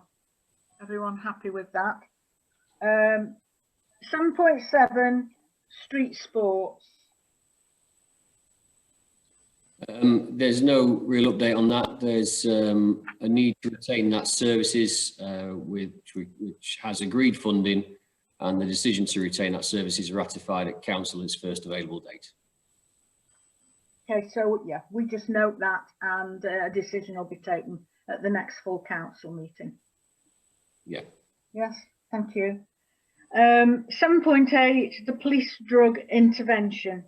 Everyone happy with that? 7.7 street sports. There's no real update on that. There's a need to retain that services which has agreed funding, and the decision to retain that service is ratified at council's first available date. Okay, so yeah, we just note that, and a decision will be taken at the next full council meeting. Yeah. Yes, thank you. 7.8, the police drug intervention.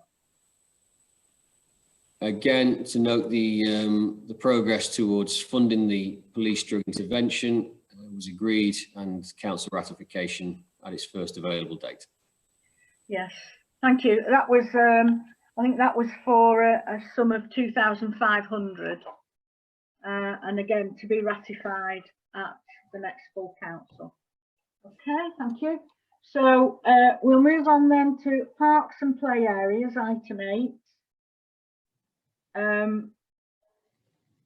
Again, to note the progress towards funding the police drug intervention was agreed, and council ratification at its first available date. Yes, thank you. That was, I think that was for a sum of 2,500, and again to be ratified at the next full council. Okay, thank you. So we'll move on then to parks and play areas, item 8.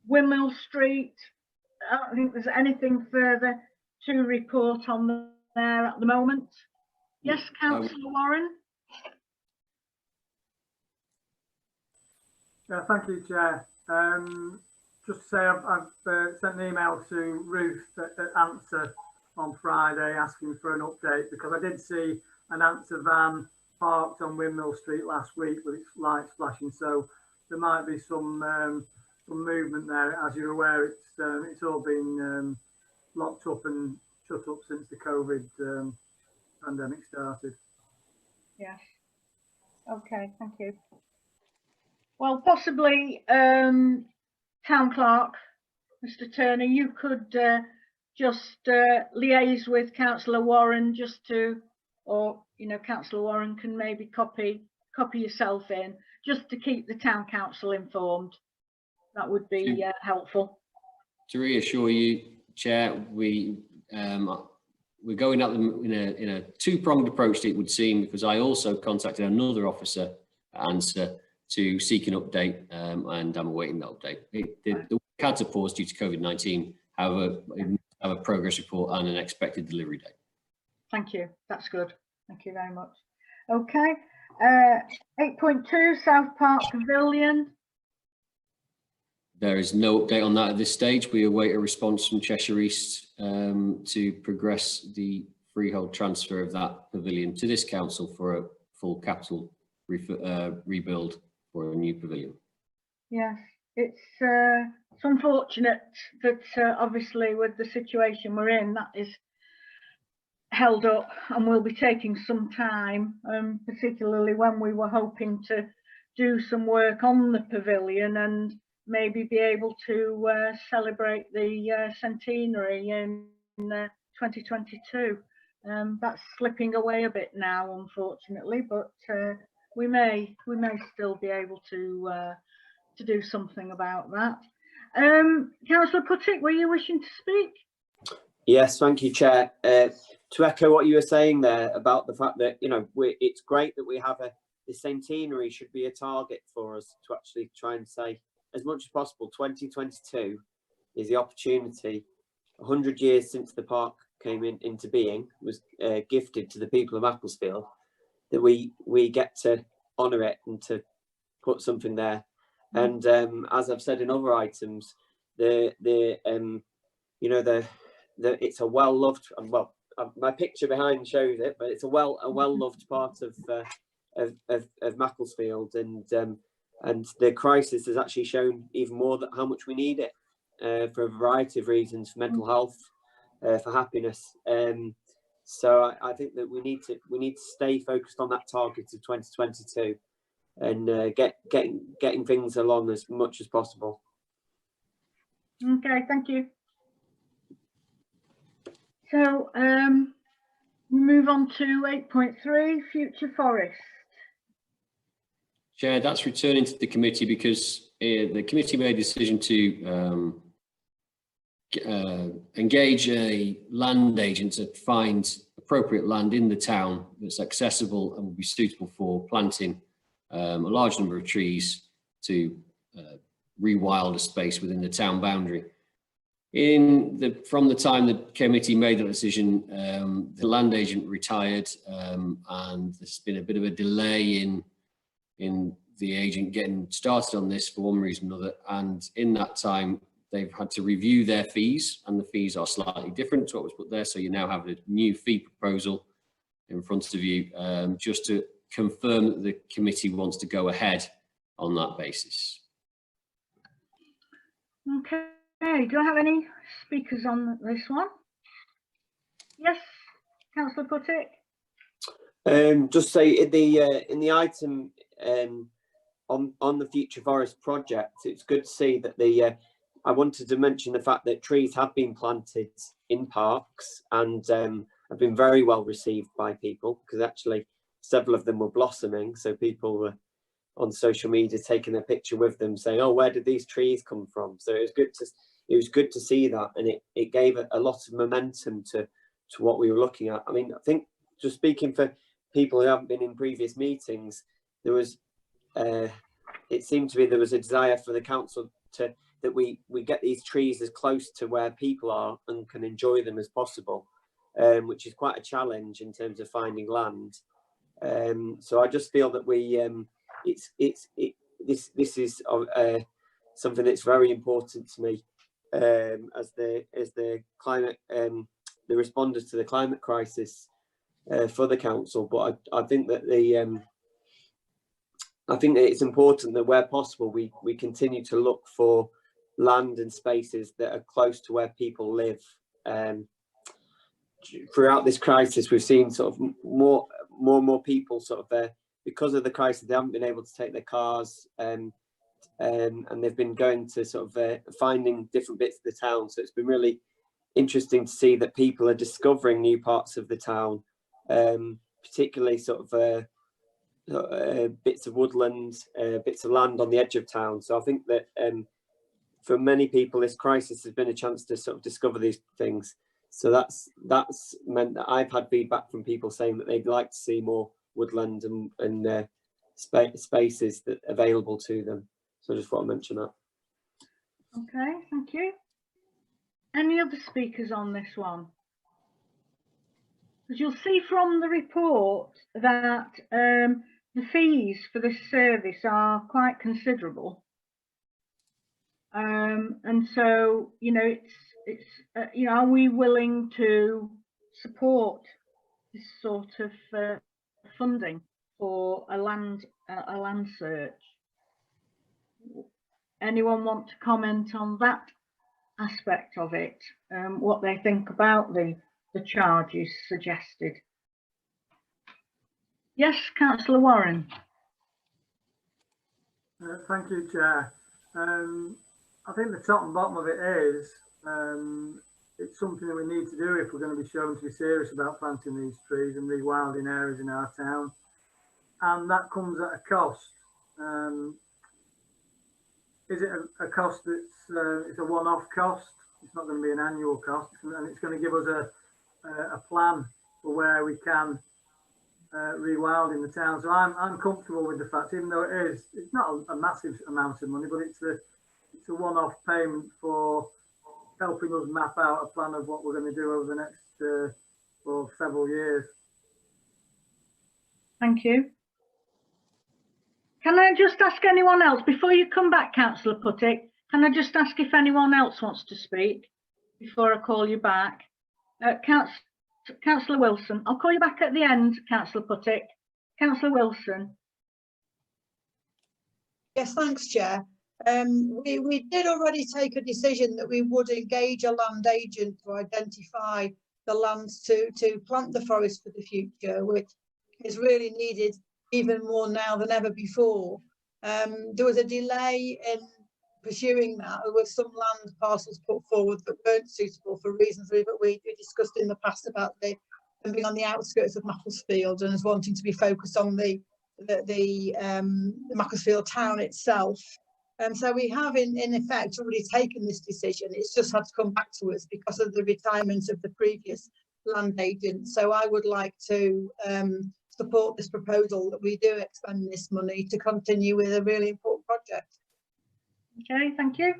Windmill Street, I don't think there's anything further to report on there at the moment. Yes, Councillor Warren. Thank you, Chair. Just to say, I've sent an email to Ruth at Answer on Friday asking for an update, because I did see an Answer van parked on Windmill Street last week with its lights flashing. So there might be some movement there. As you're aware, it's all been locked up and shut up since the COVID pandemic started. Yes. Okay, thank you. Well, possibly Town Clerk, Mr. Turner, you could just liaise with Councillor Warren just to, or Councillor Warren can maybe copy yourself in just to keep the Town Council informed. That would be helpful. To reassure you, Chair, we're going at them in a two-pronged approach, it would seem, because I also contacted another officer at ANSA to seek an update, and I'm awaiting that update. The work had to pause due to COVID-19, however, we have a progress report and an expected delivery date. Thank you. That's good. Thank you very much. Okay. 8.2 South Park Pavilion. There is no update on that at this stage. We await a response from Cheshire East to progress the freehold transfer of that pavilion to this council for a full capital rebuild for a new pavilion. Yes, it's unfortunate that obviously with the situation we're in, that is held up and will be taking some time, particularly when we were hoping to do some work on the pavilion and maybe be able to celebrate the centenary in 2022. That's slipping away a bit now, unfortunately, but we may still be able to do something about that. Councillor Puttick, were you wishing to speak? Yes, thank you, Chair. To echo what you were saying there about the fact that, you know, it's great that we have the centenary should be a target for us to actually try and say, as much as possible, 2022 is the opportunity. 100 years since the park came into being, was gifted to the people of Macclesfield, that we get to honour it and to put something there. And as I've said in other items, it's a well-loved, well, my picture behind shows it, but it's a well-loved part of Macclesfield, and the crisis has actually shown even more that how much we need it for a variety of reasons, for mental health, for happiness. So I think that we need to stay focused on that target of 2022 and getting things along as much as possible. Okay, thank you. So we move on to 8.3, Future Forest. Chair, that's returning to the committee because the committee made a decision to engage a land agent to find appropriate land in the town that's accessible and will be suitable for planting a large number of trees to rewild a space within the town boundary. From the time the committee made that decision, the land agent retired, and there's been a bit of a delay in the agent getting started on this for one reason or another. And in that time, they've had to review their fees, and the fees are slightly different to what was put there. So you now have a new fee proposal in front of you, just to confirm that the committee wants to go ahead on that basis. Okay, do I have any speakers on this one? Yes, Councillor Puttick. Just say in the item on the Future Forest project, it's good to see that I wanted to mention the fact that trees have been planted in parks and have been very well received by people, because actually several of them were blossoming. So people were on social media taking a picture with them saying, oh, where did these trees come from? So it was good to see that, and it gave a lot of momentum to what we were looking at. I mean, I think, just speaking for people who haven't been in previous meetings, there was it seemed to be there was a desire for the council that we get these trees as close to where people are and can enjoy them as possible, which is quite a challenge in terms of finding land. So I just feel that this is something that's very important to me as the climate the responders to the climate crisis for the council. But I think that it's important that where possible we continue to look for land and spaces that are close to where people live. Throughout this crisis, we've seen sort of more and more people sort of because of the crisis, they haven't been able to take their cars, and they've been going to sort of finding different bits of the town. So it's been really interesting to see that people are discovering new parts of the town, particularly sort of bits of woodland, bits of land on the edge of town. So I think that for many people, this crisis has been a chance to sort of discover these things. So that's meant that I've had feedback from people saying that they'd like to see more woodland and spaces that are available to them. So I just want to mention that. Okay, thank you. Any other speakers on this one? Because you'll see from the report that the fees for this service are quite considerable. And so, you know, it's you know, are we willing to support this sort of funding for a land search? Anyone want to comment on that aspect of it? What they think about the charges suggested? Yes, Councillor Warren. Thank you, Chair. I think the top and bottom of it is it's something that we need to do if we're going to be shown to be serious about planting these trees and rewilding areas in our town, and that comes at a cost. Is it a cost that's it's a one-off cost? It's not going to be an annual cost, and it's going to give us a plan for where we can rewild in the town. So I'm comfortable with the fact, even though it's not a massive amount of money, but it's a one-off payment for helping us map out a plan of what we're going to do over the next for several years. Thank you. Can I just ask anyone else, before you come back, Councillor Puttick, can I just ask if anyone else wants to speak before I call you back? Councillor Wilson, I'll call you back at the end, Councillor Puttick. Councillor Wilson. Yes, thanks, Chair. We did already take a decision that we would engage a land agent to identify the lands to plant the forest for the future, which is really needed even more now than ever before. There was a delay in pursuing that. There were some land parcels put forward that weren't suitable for reasons that we discussed in the past about them being on the outskirts of Macclesfield and as wanting to be focused on the Macclesfield town itself. So we have in effect already taken this decision. It's just had to come back to us because of the retirement of the previous land agent. So I would like to support this proposal that we do expend this money to continue with a really important project. Okay, thank you.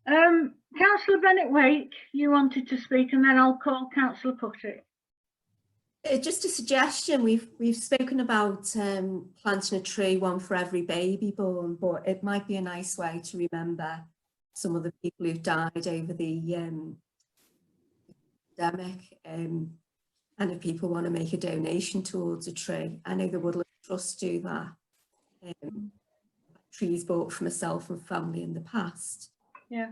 Councillor Bennett-Wake, you wanted to speak, and then I'll call Councillor Puttick. Just a suggestion. We've spoken about planting a tree, one for every baby born, but it might be a nice way to remember some of the people who've died over the pandemic. And if people want to make a donation towards a tree, I know the Woodland Trust do that. Trees bought for myself and family in the past. Yeah.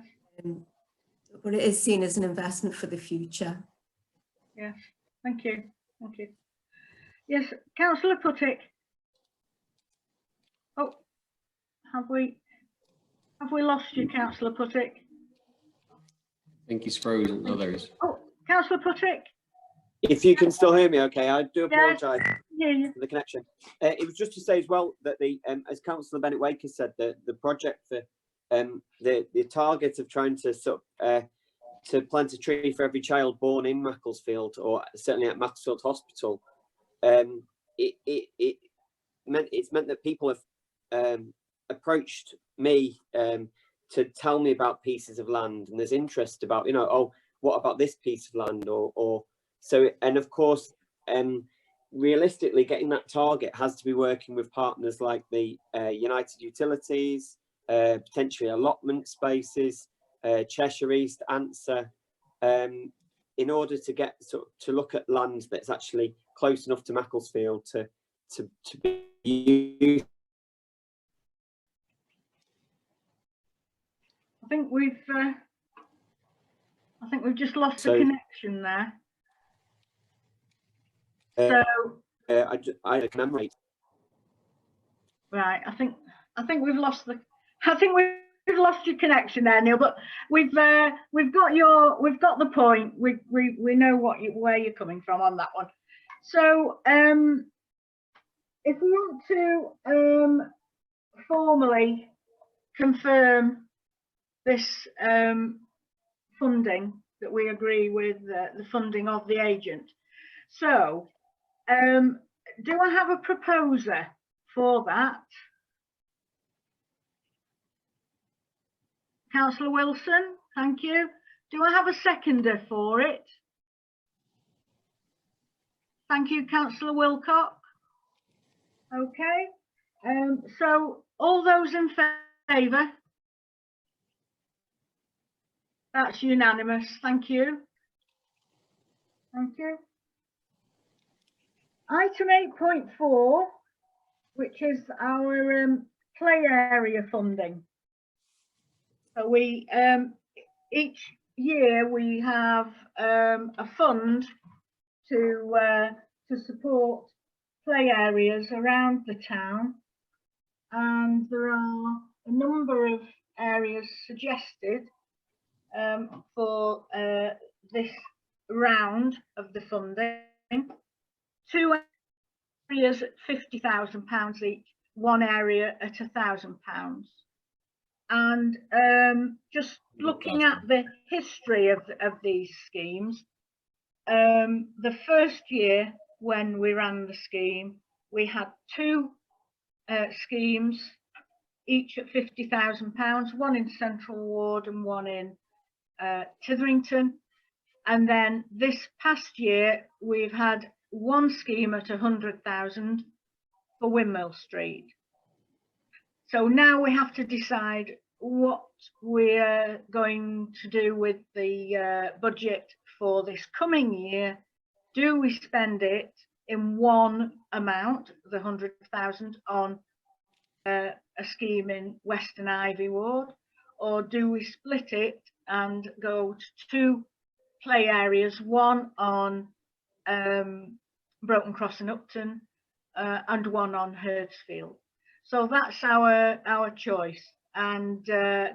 But it is seen as an investment for the future. Yes, thank you. Thank you. Yes, Councillor Puttick. Oh, have we lost you, Councillor Puttick? I think he's frozen. No, there he is. Oh, Councillor Puttick. If you can still hear me, okay, I do apologise for the connection. It was just to say as well that as Councillor Bennett-Wake has said, the project for the target of trying to to plant a tree for every child born in Macclesfield, or certainly at Macclesfield Hospital, it's meant that people have approached me to tell me about pieces of land, and there's interest about, oh, what about this piece of land, or so. And of course, realistically, getting that target has to be working with partners like the United Utilities, potentially allotment spaces, Cheshire East, Answer, in order to get to look at land that's actually close enough to Macclesfield to be used. I think we've just lost the connection there. I commemorate. Right, I think we've lost we've lost your connection there, Neil. But we've got the point. We know where you're coming from on that one. So if we want to formally confirm this funding that we agree with the funding of the agent. So, do I have a proposer for that? Councillor Wilson, thank you. Do I have a seconder for it? Thank you, Councillor Wilcock. Okay, so all those in favour? That's unanimous, thank you. Thank you. Item 8.4, which is our play area funding. So we, each year we have a fund to support play areas around the town, and there are a number of areas suggested for this round of the funding. 2 areas at £50,000 each, 1 area at £1,000. And just looking at the history of these schemes, the first year when we ran the scheme, we had 2 schemes, each at £50,000, one in Central Ward and one in Titherington. And then this past year, we've had 1 scheme at 100,000 for Windmill Street. So now we have to decide what we're going to do with the budget for this coming year. Do we spend it in one amount, the 100,000, on a scheme in Western Ivy Ward, or do we split it and go to 2 play areas, one on Broken Cross and Upton and one on Herdsfield? So that's our choice and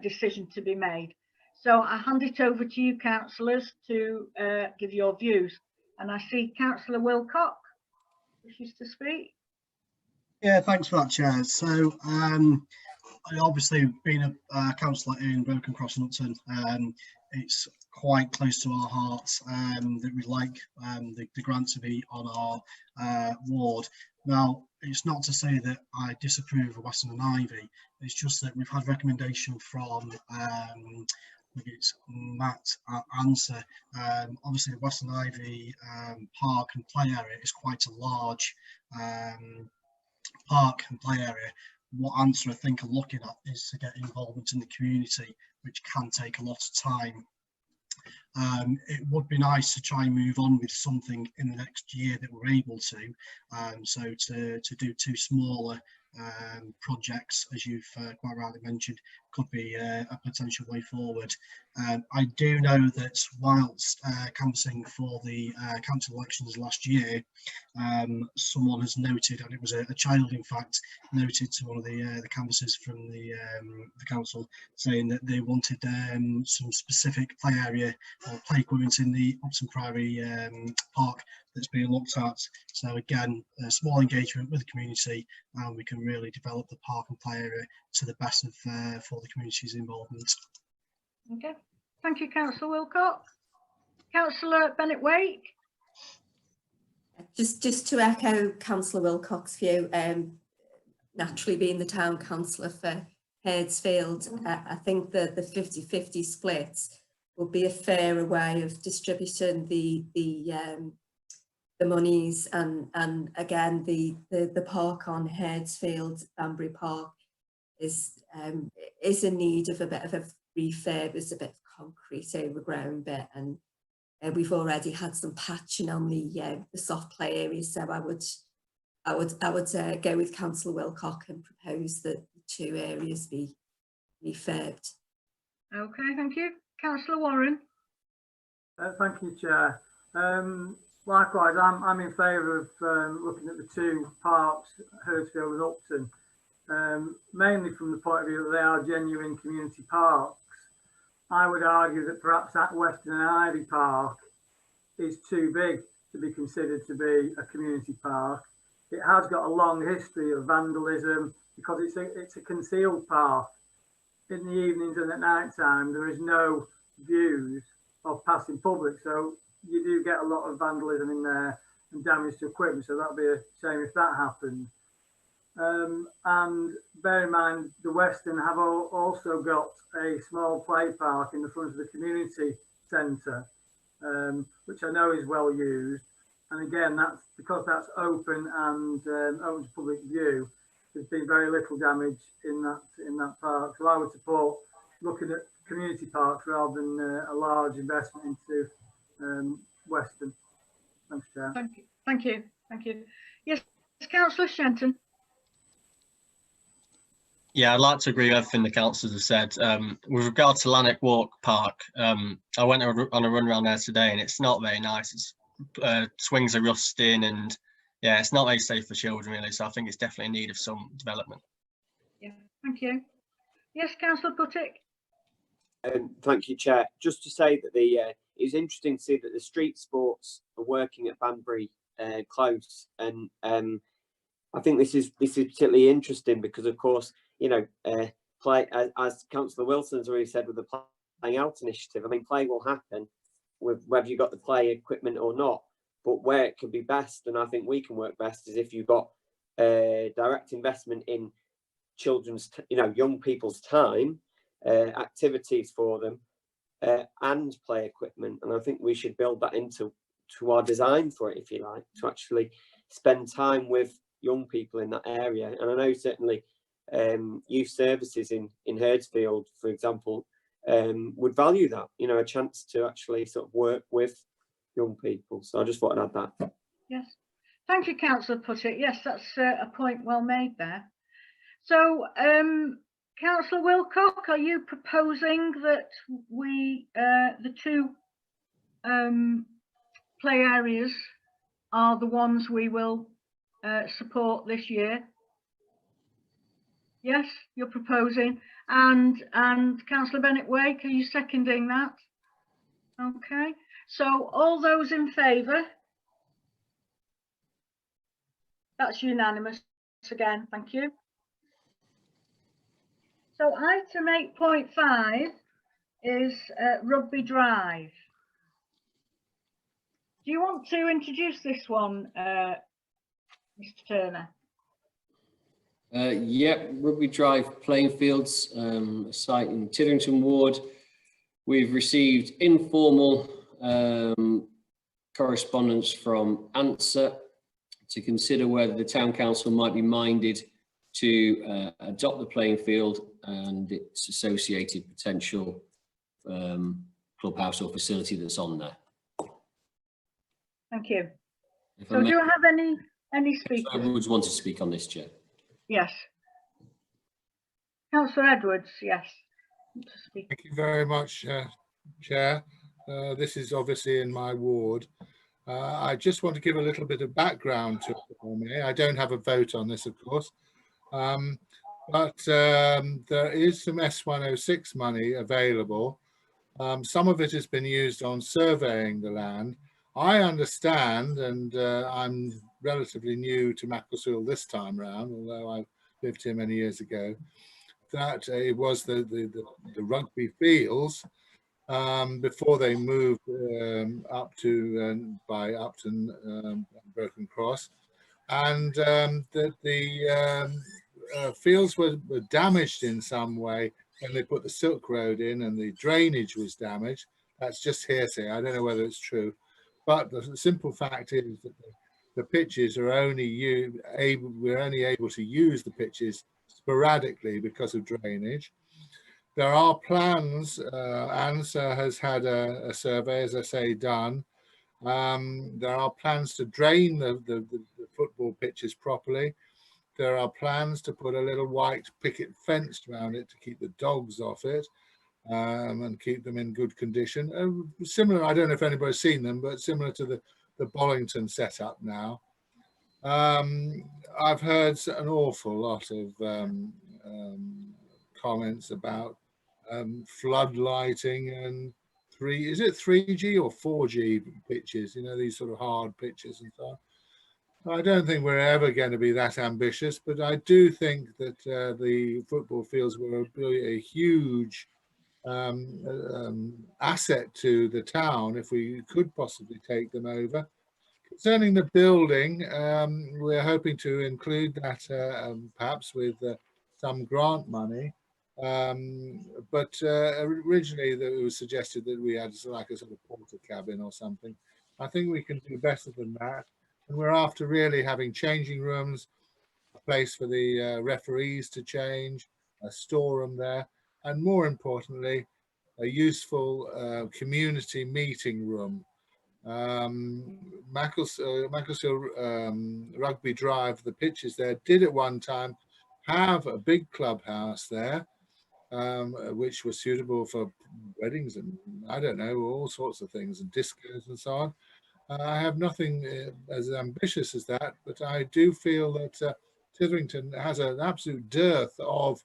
decision to be made. So I hand it over to you, councillors, to give your views. And I see Councillor Wilcock wishes to speak. Yeah, thanks for that, Chair. So I obviously being a councillor in Broken Cross and Upton, it's quite close to our hearts that we'd like the grant to be on our ward. Now, it's not to say that I disapprove of Western and Ivy, it's just that we've had recommendation from it's Matt Answer. Obviously, the Western Ivy park and play area is quite a large park and play area. What Answer I think are looking at is to get involvement in the community, which can take a lot of time. It would be nice to try and move on with something in the next year that we're able to. So to do 2 smaller projects, as you've quite rightly mentioned, could be a potential way forward. I do know that whilst canvassing for the council elections last year, someone has noted, and it was a child in fact, noted to one of the canvassers from the council, saying that they wanted some specific play area or play equipment in the Upton Priory park that's being looked at. So again, a small engagement with the community, and we can really develop the park and play area to the best of for the community's involvement. Okay, thank you, Councillor Wilcock. Councillor Bennett-Wake. Just to echo Councillor Wilcock's view, naturally being the town councillor for Herdsfield, I think that the 50-50 splits would be a fairer way of distributing the monies, and again the park on Herdsfield, Banbury Park, is in need of a bit of a refurb. There's a bit of concrete overgrown bit, and we've already had some patching on the soft play areas. So I would go with Councillor Wilcock and propose that the 2 areas be refurbed. Okay, thank you. Councillor Warren. Thank you, Chair. Likewise, I'm in favour of looking at the 2 parks, Herdsfield and Upton, mainly from the point of view that they are genuine community parks. I would argue that perhaps that Western and Ivy Park is too big to be considered to be a community park. It has got a long history of vandalism because it's a concealed park. In the evenings and at night time, there is no views of passing public. So you do get a lot of vandalism in there and damage to equipment. So that'd be a shame if that happened. And bear in mind, the Western have also got a small play park in the front of the community centre, which I know is well used. And again, that's because that's open and open to public view. There's been very little damage in that park. So I would support looking at community parks rather than a large investment into Western. Thanks, Chair. Thank you. Thank you. Thank you. Yes, Councillor Shenton. Yeah, I'd like to agree with everything the councillors have said. With regard to Lanark Walk Park, I went on a run around there today and it's not very nice. It's, swings are rusting and yeah, it's not very safe for children really. So I think it's definitely in need of some development. Yeah, thank you. Yes, Councillor Puttick. Thank you, Chair. Just to say that it's interesting to see that the street sports are working at Banbury Close, and I think this is particularly interesting because, of course, you know, play as Councillor Wilson's already said with the Playing Out initiative. I mean, play will happen with whether you've got the play equipment or not. But where it can be best, and I think we can work best, is if you've got direct investment in children's, young people's time, activities for them, and play equipment. And I think we should build that into our design for it, if you like, to actually spend time with young people in that area. And I know certainly youth services in Herdsfield, for example, would value that, a chance to actually sort of work with young people. So I just thought I'd add that. Yes, thank you, Councillor Puttick. Yes, that's a point well made there. So, Councillor Wilcock, are you proposing that we, the two play areas are the ones we will support this year? Yes, you're proposing. And Councillor Bennett-Wake, are you seconding that? Okay. So all those in favour? That's unanimous again, thank you. So item 8.5 is Rugby Drive. Do you want to introduce this one, Mr. Turner? Yep, Rugby Drive playing fields, a site in Tiddington Ward. We've received informal correspondence from ANSA to consider whether the Town Council might be minded to adopt the playing field and its associated potential clubhouse or facility that's on there. Thank you. So do you have any speakers? Edwards want to speak on this, Chair. Yes. Councillor Edwards, yes. Thank you very much, Chair. This is obviously in my ward. I just want to give a little bit of background to it. I don't have a vote on this, of course, but there is some S106 money available. Some of it has been used on surveying the land. I understand, and I'm relatively new to Macclesfield this time round, although I lived here many years ago, that it was the rugby fields before they moved up to by Upton, Broken Cross, and that the fields were damaged in some way when they put the Silk Road in, and the drainage was damaged. That's just hearsay. I don't know whether it's true, but the simple fact is that the pitches are only we're only able to use the pitches sporadically because of drainage. There are plans, ANSA has had a survey, as I say, done. There are plans to drain the football pitches properly. There are plans to put a little white picket fence around it to keep the dogs off it and keep them in good condition. Similar, I don't know if anybody's seen them, but similar to the Bollington setup now. I've heard an awful lot of comments about flood lighting and is it 3G or 4G pitches, these sort of hard pitches and so on. I don't think we're ever going to be that ambitious, but I do think that the football fields will be a huge asset to the town if we could possibly take them over. Concerning the building, we're hoping to include that perhaps with some grant money. But originally it was suggested that we had like a sort of porter cabin or something. I think we can do better than that. And we're after really having changing rooms, a place for the referees to change, a storeroom there, and more importantly, a useful community meeting room. Macclesfield Rugby Drive, the pitches there, did at one time have a big clubhouse there, which was suitable for weddings and I don't know, all sorts of things, and discos and so on. I have nothing as ambitious as that, but I do feel that Titherington has an absolute dearth of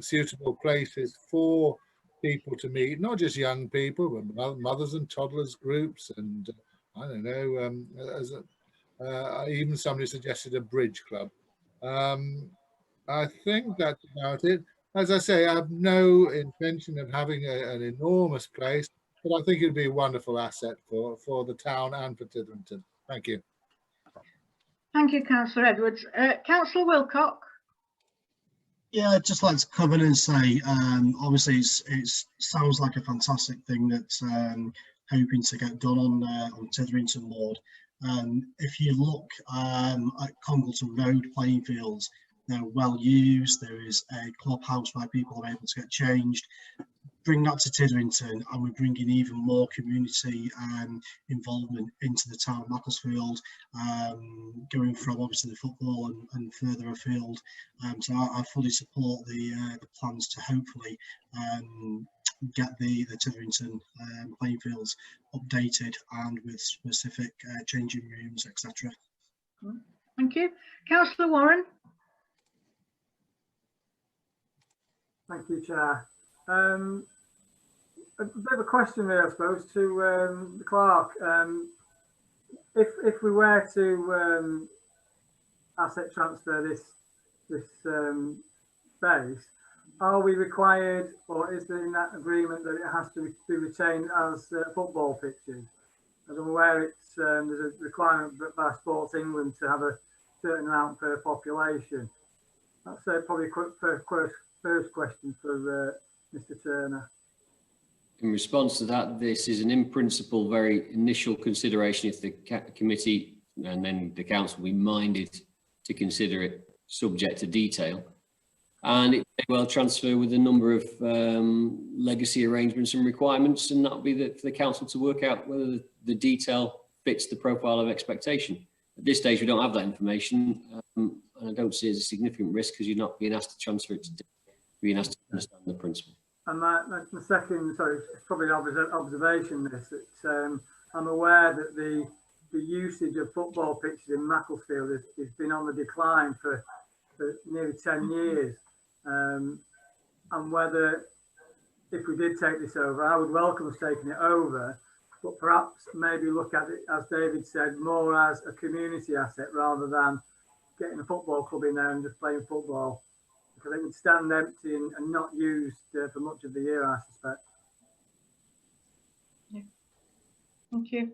suitable places for people to meet, not just young people, but mothers and toddlers groups, and I don't know, even somebody suggested a bridge club. I think that's about it. As I say, I have no intention of having an enormous place, but I think it'd be a wonderful asset for the town and for Titherington. Thank you. Thank you, Councillor Edwards. Councillor Wilcock. Yeah, I'd just like to come in and say, obviously it sounds like a fantastic thing that's hoping to get done on Titherington Ward. If you look at Congleton Road playing fields, they're well used. There is a clubhouse where people are able to get changed. Bring that to Titherington, and we're bringing even more community involvement into the town of Macclesfield, going from obviously the football and further afield. So I fully support the plans to hopefully get the Titherington playing fields updated and with specific changing rooms, etc. Thank you. Councillor Warren. Thank you, Chair. A bit of a question there, I suppose, to the clerk. If we were to asset transfer this space, are we required, or is there in that agreement that it has to be retained as football pitches? As I'm aware, it's there's a requirement by Sports England to have a certain amount per population. That's probably a quick first question for Mr. Turner. In response to that, this is an in principle very initial consideration if the committee and then the council will be minded to consider it subject to detail. And it may well transfer with a number of legacy arrangements and requirements, and that'll be for the council to work out whether the detail fits the profile of expectation. At this stage, we don't have that information, and I don't see it as a significant risk because you're not being asked to transfer it today. You're being asked to understand the principle. And my second, sorry, it's probably an observation. I'm aware that the usage of football pitches in Macclesfield has been on the decline for nearly 10 years. And whether, if we did take this over, I would welcome us taking it over, but perhaps maybe look at it, as David said, more as a community asset rather than getting a football club in there and just playing football. Because it would stand empty and not used for much of the year, I suspect. Yeah. Thank you.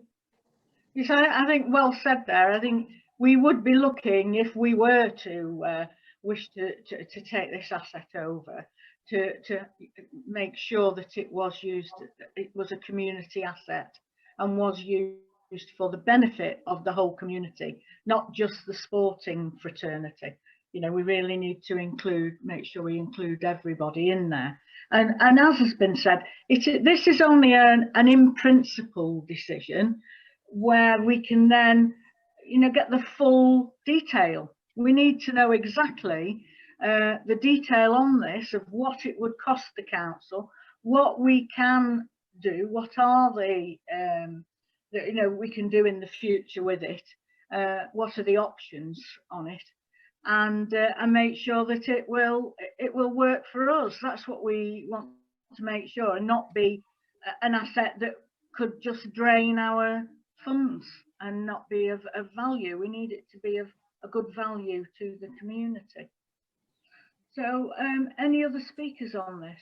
Yes, I think well said there. I think we would be looking, if we were to wish to take this asset over, to make sure that it was used, it was a community asset and was used for the benefit of the whole community, not just the sporting fraternity. You know, we really need to make sure we include everybody in there. And as has been said, this is only an in principle decision where we can then, you know, get the full detail. We need to know exactly the detail on this of what it would cost the council, what we can do, what are the that, you know, we can do in the future with it, what are the options on it, and make sure that it will work for us. That's what we want to make sure, and not be an asset that could just drain our funds and not be of value. We need it to be of a good value to the community. So any other speakers on this?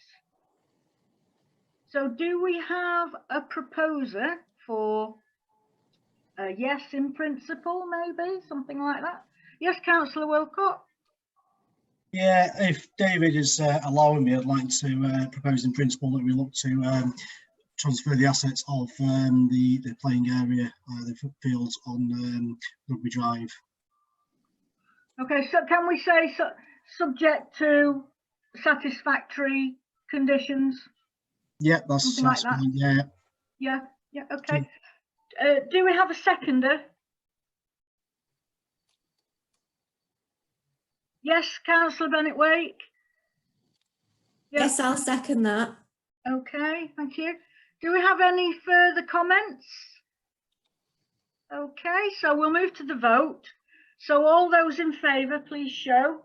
So do we have a proposer for a yes in principle, maybe, something like that? Yes, Councillor Wilcott? Yeah, if David is allowing me, I'd like to propose in principle that we look to transfer the assets of the playing area, the fields on Rugby Drive. Okay, so can we say subject to satisfactory conditions? Yeah, that's Something like that. fine, yeah. Yeah, okay. Do we have a seconder? Yes, Councillor Bennett-Wake? Yes, I'll second that. Okay, thank you. Do we have any further comments? Okay, so we'll move to the vote. So all those in favour, please show.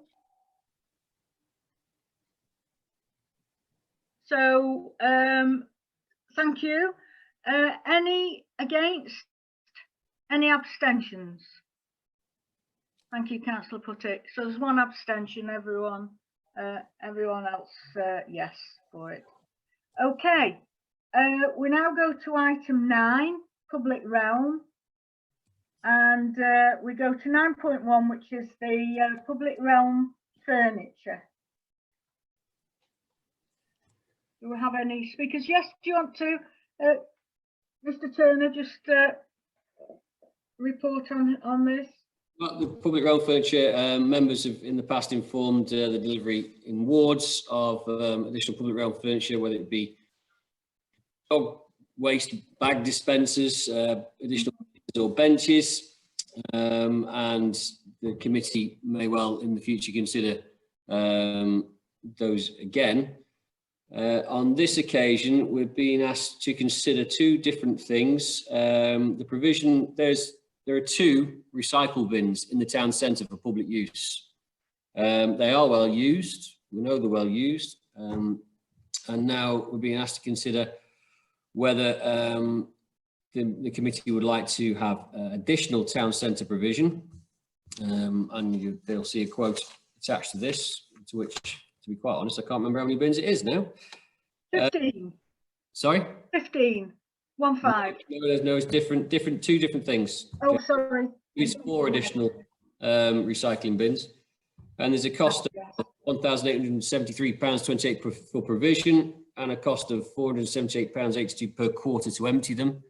So, thank you. Any against? Any abstentions? Thank you, Councillor Puttick. So there's one abstention, everyone else, yes for it. Okay, we now go to item 9, public realm. And we go to 9.1, which is the public realm furniture. Do we have any speakers? Yes, do you want to, Mr. Turner, just report on this? Well, the public realm furniture, members have in the past informed the delivery in wards of additional public realm furniture, whether it be dog waste bag dispensers, additional or benches, and the committee may well in the future consider those again. On this occasion, we're being asked to consider 2 different things. The provision, there are 2 recycle bins in the town centre for public use. They are well used, we know they're well used, and now we're being asked to consider whether the committee would like to have additional town centre provision, and they'll see a quote attached to this, to which, to be quite honest, I can't remember how many bins it is now. 15. Sorry? 15. 15. No, it's different, 2 different things. Oh, sorry. It's 4 additional recycling bins, and there's a cost of £1,873.28 for provision, and a cost of £478.82 per quarter to empty them.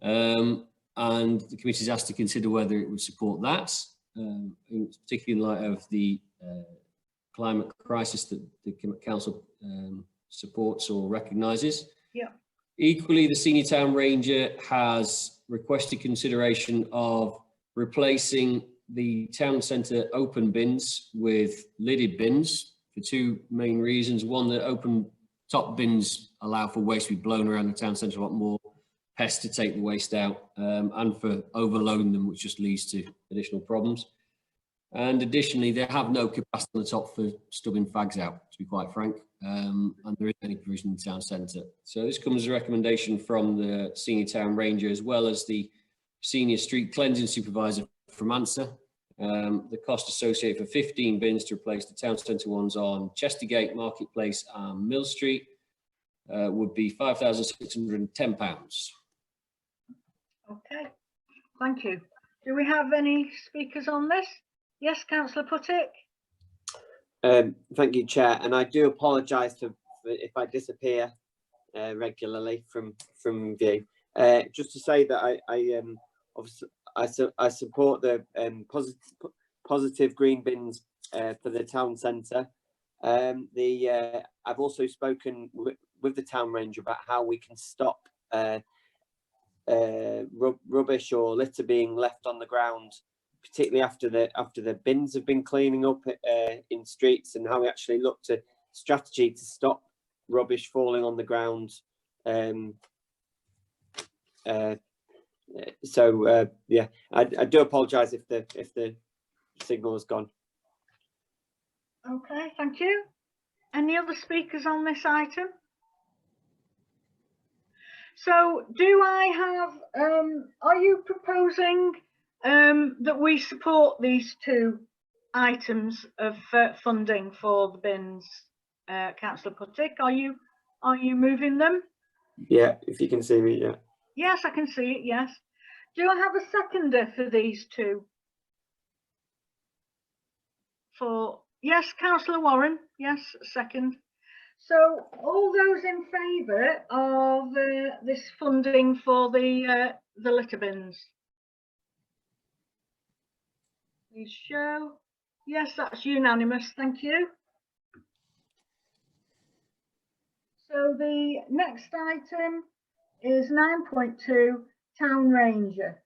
And the committee is asked to consider whether it would support that, particularly in light of the climate crisis that the council supports or recognises. Yeah. Equally, the senior town ranger has requested consideration of replacing the town centre open bins with lidded bins for 2 main reasons. One, the open top bins allow for waste to be blown around the town centre a lot more, pests to take the waste out, and for overloading them, which just leads to additional problems. And additionally, they have no capacity on the top for stubbing fags out, to be quite frank, and there isn't any provision in the town centre. So this comes as a recommendation from the senior town ranger as well as the senior street cleansing supervisor from ANSA. The cost associated for 15 bins to replace the town centre ones on Chestergate, Marketplace and Mill Street would be £5,610. Okay, thank you. Do we have any speakers on this? Yes, Councillor Puttick. Thank you, Chair, and I do apologise if I disappear regularly from view. Just to say that I support the positive green bins for the town centre. I've also spoken with the town ranger about how we can stop rubbish or litter being left on the ground, particularly after the bins have been cleaning up in streets, and how we actually look to strategy to stop rubbish falling on the ground. Yeah, I do apologise if the signal has gone. Okay, thank you. Any other speakers on this item? So do I have, are you proposing that we support these 2 items of funding for the bins, Councillor Puttick? Are you moving them? Yeah, if you can see me, yeah. Yes, I can see it, yes. Do I have a seconder for these two? Yes, Councillor Warren, yes, second. So all those in favour of this funding for the litter bins? Please show. Yes, that's unanimous, thank you. So the next item is 9.2, Town Ranger.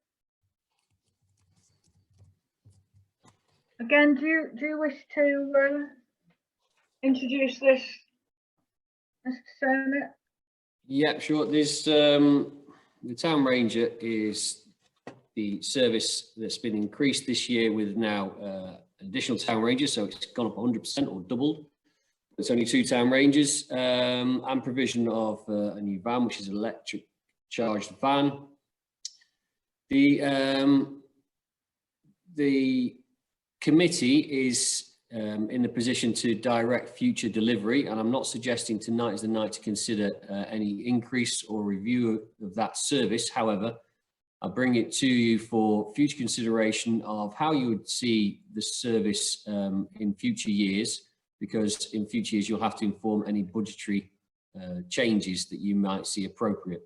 Again, do you wish to introduce this, Mr. Sernett? Yeah, sure. There's the Town Ranger is the service that's been increased this year with now an additional Town Ranger, so it's gone up 100% or doubled. It's only 2 Town Rangers, and provision of a new van, which is an electric charged van. The committee is in the position to direct future delivery, and I'm not suggesting tonight is the night to consider any increase or review of that service. However, I bring it to you for future consideration of how you would see the service in future years, because in future years you'll have to inform any budgetary changes that you might see appropriate.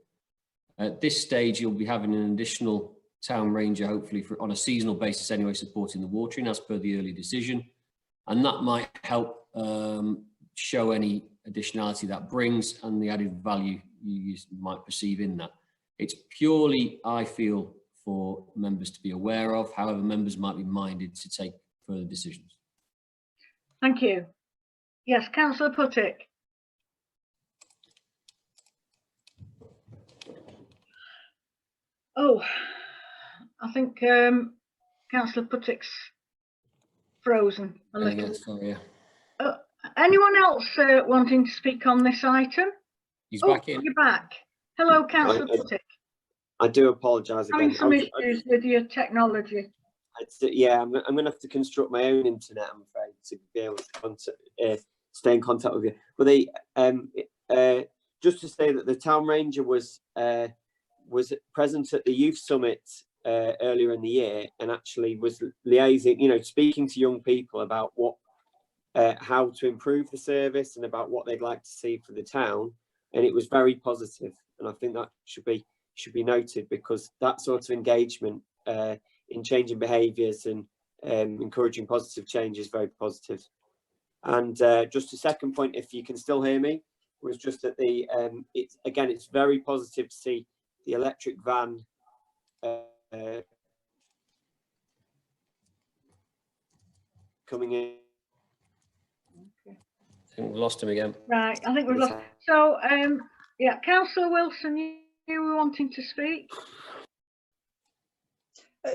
At this stage, you'll be having an additional Town Ranger, hopefully on a seasonal basis anyway, supporting the watering as per the early decision. And that might help show any additionality that brings and the added value you might perceive in that. It's purely, I feel, for members to be aware of. However, members might be minded to take further decisions. Thank you. Yes, Councillor Puttick. Oh, I think Councillor Puttick's frozen a little. Sorry, yeah. Anyone else wanting to speak on this item? He's back in. You're back. Hello, Councillor Puttick. I do apologise again. Having some issues with your technology. Yeah, I'm going to have to construct my own internet, I'm afraid, to be able to stay in contact with you. But just to say that the Town Ranger was present at the Youth Summit earlier in the year, and actually was liaising, speaking to young people about how to improve the service and about what they'd like to see for the town, and it was very positive. And I think that should be noted, because that sort of engagement in changing behaviours and encouraging positive change is very positive. And just a second point, if you can still hear me, was just that it's very positive to see the electric van coming in. I think we lost him again. Right, I think we've lost. So, yeah, Councillor Wilson, you were wanting to speak?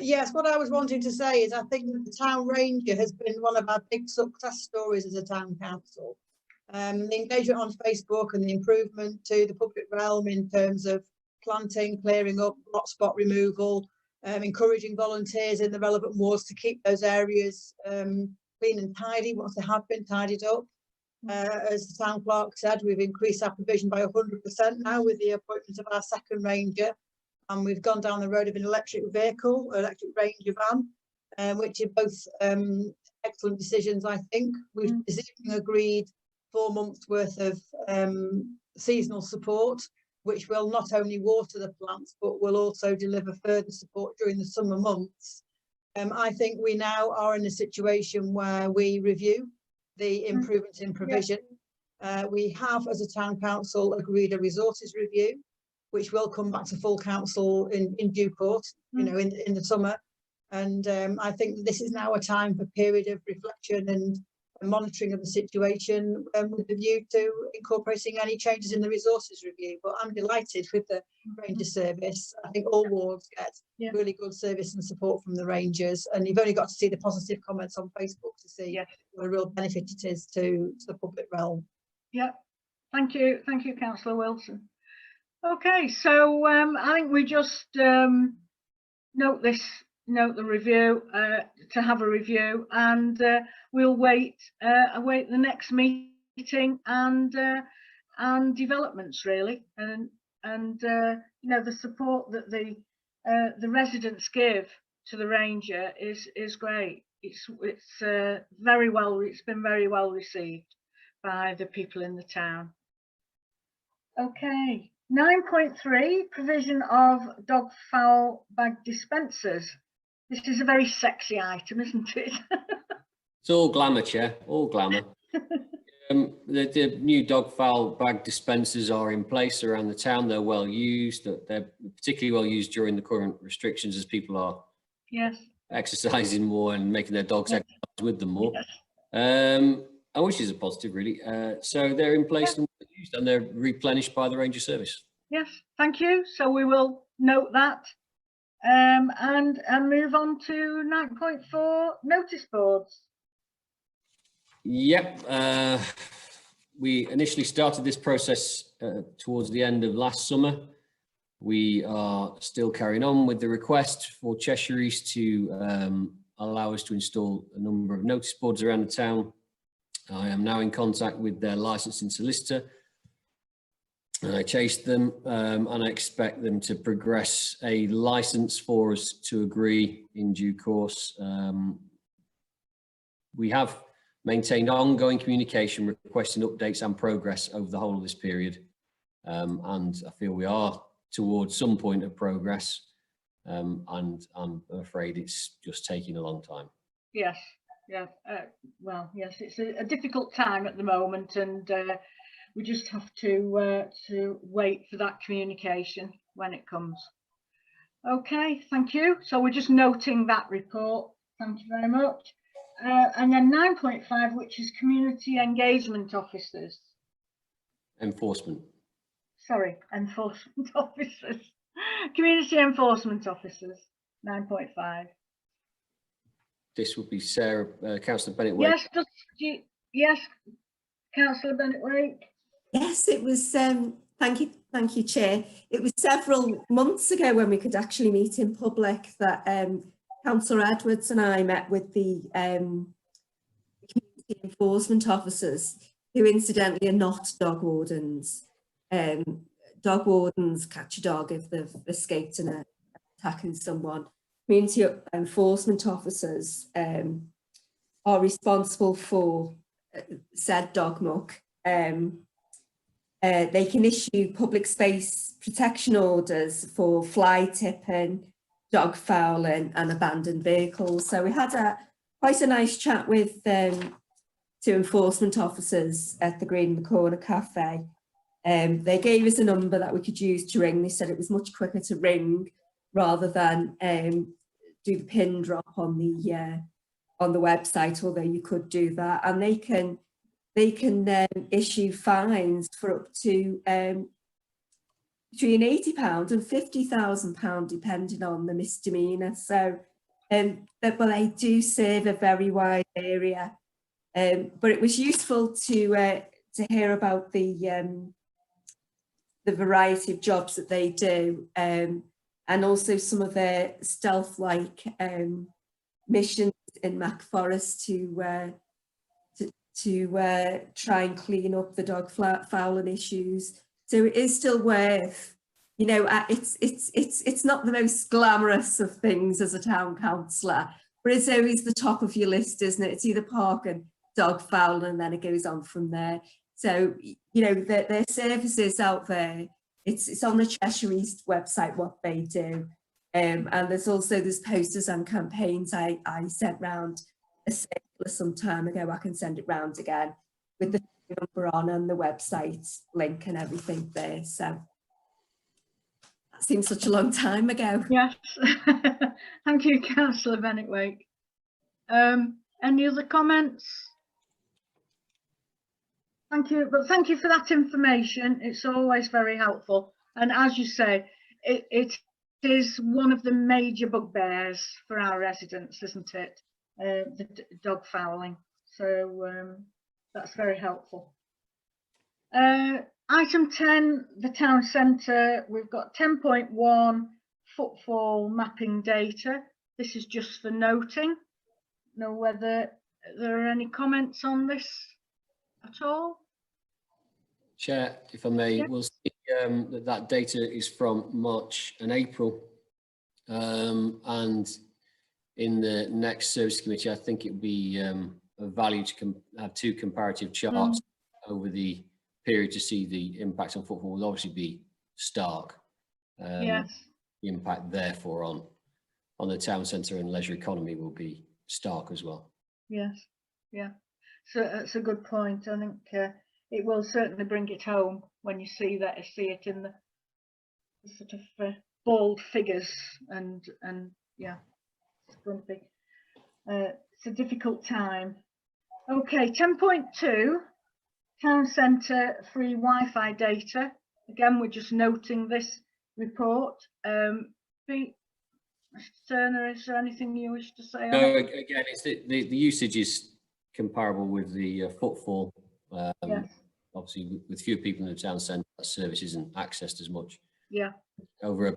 Yes, what I was wanting to say is I think that the Town Ranger has been one of our big success stories as a town council. The engagement on Facebook and the improvement to the public realm in terms of planting, clearing up, hotspot removal, encouraging volunteers in the relevant wards to keep those areas clean and tidy once they have been tidied up. As the town clerk said, we've increased our provision by 100% now with the appointment of our second ranger, and we've gone down the road of an electric vehicle, electric ranger van, which are both excellent decisions, I think. We've agreed 4 months worth of seasonal support, which will not only water the plants, but will also deliver further support during the summer months. I think we now are in a situation where we review the improvements in provision. We have, as a town council, agreed a resources review, which will come back to full council in due course, in the summer. And I think that this is now a time for period of reflection and monitoring of the situation, with the view to incorporating any changes in the resources review. But I'm delighted with the Ranger service. I think all wards get really good service and support from the Rangers, and you've only got to see the positive comments on Facebook to see what a real benefit it is to the public realm. Yeah, thank you, Councillor Wilson. Okay, so I think we just note the review, to have a review, and we'll await the next meeting and developments, really. And and you know, the support that the residents give to the ranger is great. It's been very well received by the people in the town. Okay, 9.3, provision of dog fowl bag dispensers. This is a very sexy item, isn't it? It's all glamour, Chair, all glamour. The new dog fowl bag dispensers are in place around the town. They're well used. They're particularly well used during the current restrictions, as people are exercising more and making their dogs exercise with them more. Which is a positive, really. So they're in place and used, and they're replenished by the Ranger Service. Yes, thank you. So we will note that and move on to 9.4, notice boards. Yep, we initially started this process towards the end of last summer. We are still carrying on with the request for Cheshire East to allow us to install a number of notice boards around the town. I am now in contact with their licensing solicitor, and I chased them, and I expect them to progress a license for us to agree in due course. We have maintained ongoing communication, requesting updates and progress over the whole of this period. And I feel we are towards some point of progress. And I'm afraid it's just taking a long time. Yes, yeah. Well, yes, it's a difficult time at the moment, and we just have to wait for that communication when it comes. Okay, thank you. So we're just noting that report. Thank you very much. And then 9.5, which is community engagement officers. Enforcement. Sorry, enforcement officers. Community enforcement officers, 9.5. This would be Sarah, Councillor Bennett. Yes, yes, Councillor Bennett-Wake. Yes, it was, thank you, Chair. It was several months ago when we could actually meet in public that Councillor Edwards and I met with the community enforcement officers, who incidentally are not dog wardens. Dog wardens catch a dog if they've escaped and attacking someone. Community enforcement officers are responsible for said dog muck. They can issue public space protection orders for fly tipping, dog fouling and abandoned vehicles. So we had quite a nice chat with two enforcement officers at the Green in the Corner Cafe. They gave us a number that we could use to ring. They said it was much quicker to ring rather than do the pin drop on the website, although you could do that. And they can issue fines for up to between £80 and £50,000, depending on the misdemeanour. So, but they do serve a very wide area. But it was useful to hear about the variety of jobs that they do, and also some of their stealth-like missions in Mac Forest to try and clean up the dog fouling issues. So it is still worth, you know, it's not the most glamorous of things as a town councillor, but it's always the top of your list, isn't it? It's either park and dog fouling, and then it goes on from there. So, you know, their services out there, it's on the Cheshire East website what they do. And there's posters and campaigns. I sent round a circular some time ago. I can send it round again with the number on and the website link and everything there. So that seems such a long time ago. Yes. Thank you, Councillor Bennett-Wake. Any other comments? Thank you, but thank you for that information. It's always very helpful. And as you say, it is one of the major bugbears for our residents, isn't it? The dog fouling. So that's very helpful. Item 10, the town centre. We've got 10.1 footfall mapping data. This is just for noting. Know whether there are any comments on this at all? Chair, if I may, Yeah. we'll see that data is from March and April. And in the next service committee, I think it would be of value to have two comparative charts over the period to see the impact on footfall. Will obviously be stark. Yes. The impact therefore on the town centre and leisure economy will be stark as well. Yes, yeah. So that's a good point. I think it will certainly bring it home when you see it in the sort of bold figures and yeah, it's going to be it's a difficult time. Okay, 10.2, town centre free Wi-Fi data. Again, we're just noting this report. Pete, Mr. Turner, is there anything you wish to say? No, again, it's the usage is comparable with the footfall. Yes. Obviously, with fewer people in the town centre, that service isn't accessed as much. Yeah. Over a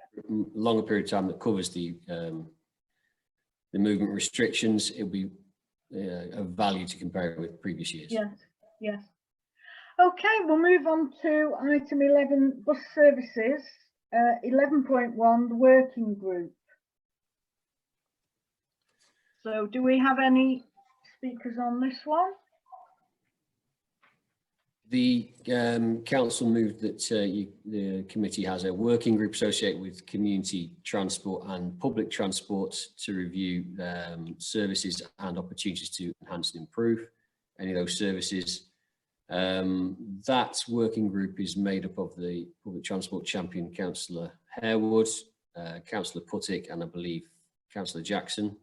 longer period of time that covers the movement restrictions, it'll be of value to compare it with previous years. Yes, yes. Okay, we'll move on to item 11, bus services. 11.1, the working group. So do we have any speakers on this one? The council moved that the committee has a working group associated with community transport and public transport to review services and opportunities to enhance and improve any of those services. That working group is made up of the public transport champion, Councillor Harewood, Councillor Puttick, and I believe Councillor Jackson.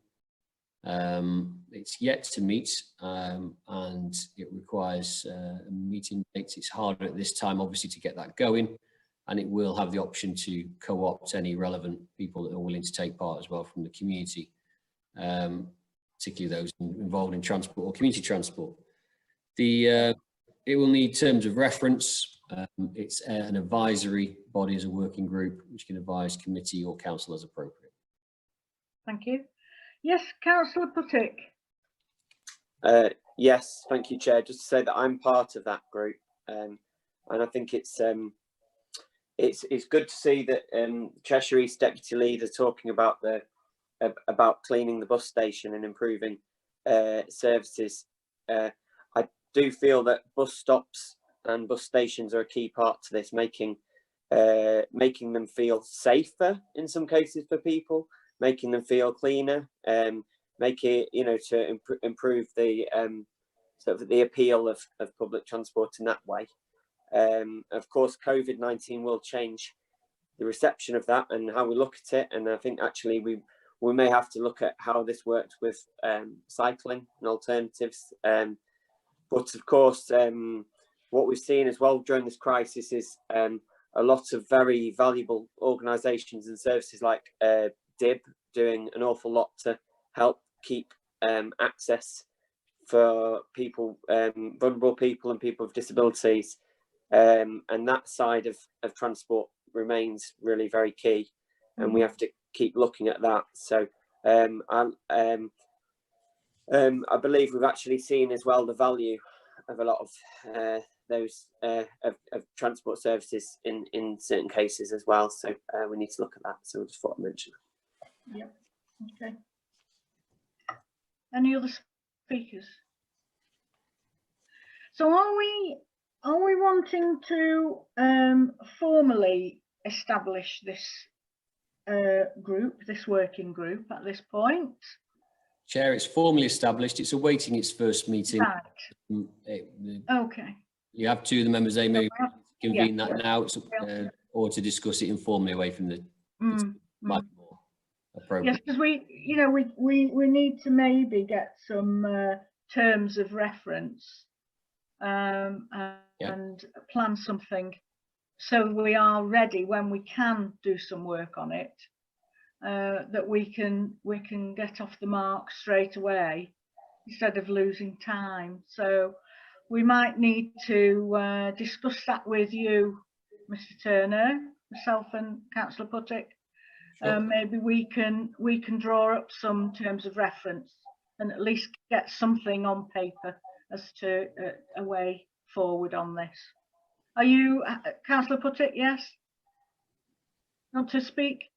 It's yet to meet and it requires a meeting date. It's harder at this time, obviously, to get that going, and it will have the option to co-opt any relevant people that are willing to take part as well from the community, particularly those involved in transport or community transport. It will need terms of reference. It's an advisory body as a working group, which can advise committee or council as appropriate. Thank you. Yes, Councillor Puttick. Yes, thank you, Chair. Just to say that I'm part of that group, and I think it's good to see that Cheshire East Deputy Leader talking about about cleaning the bus station and improving services. I do feel that bus stops and bus stations are a key part to this, making them feel safer in some cases for people, making them feel cleaner, make it, to improve the sort of the appeal of public transport in that way. Of course, COVID-19 will change the reception of that and how we look at it, and I think actually we may have to look at how this worked with cycling and alternatives. But of course, what we've seen as well during this crisis is a lot of very valuable organisations and services like DIB doing an awful lot to help keep access for people, vulnerable people and people with disabilities. And that side of transport remains really very key, and we have to keep looking at that. So I believe we've actually seen as well the value of a lot of those of transport services in certain cases as well. So we need to look at that. So I just thought I'd mention that. Yep. Okay. Any other speakers? So are we wanting to formally establish this this working group at this point? Chair, it's formally established. It's awaiting its first meeting. Right. Okay. You have two of the members. They may convene that now, or to discuss it informally away from the might be more appropriate. Yes, because we need to maybe get some terms of reference and plan something so we are ready when we can do some work on it. That we can get off the mark straight away instead of losing time. So we might need to discuss that with you, Mr. Turner, myself and Councillor Puttick. Sure. Maybe we can draw up some terms of reference and at least get something on paper as to a way forward on this. Are you, Councillor Puttick? Yes? Not to speak?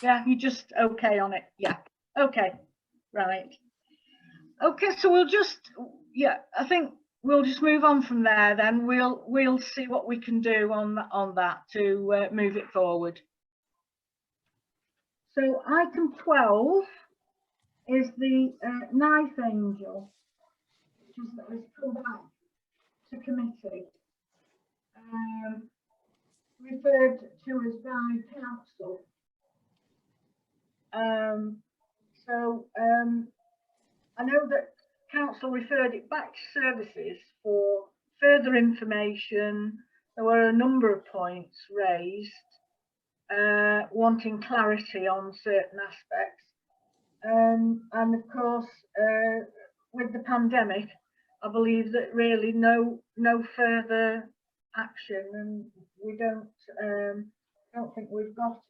Yeah, you just okay on it? Yeah, okay, right. Okay, so we'll just, yeah, I think we'll just move on from there then. We'll see what we can do on that to move it forward. So item 12 is the Knife Angel, which has come back to committee. Referred to as by council. I know that council referred it back to services for further information. There were a number of points raised, wanting clarity on certain aspects. And of course, with the pandemic, I believe that really no further action, and we don't think we've got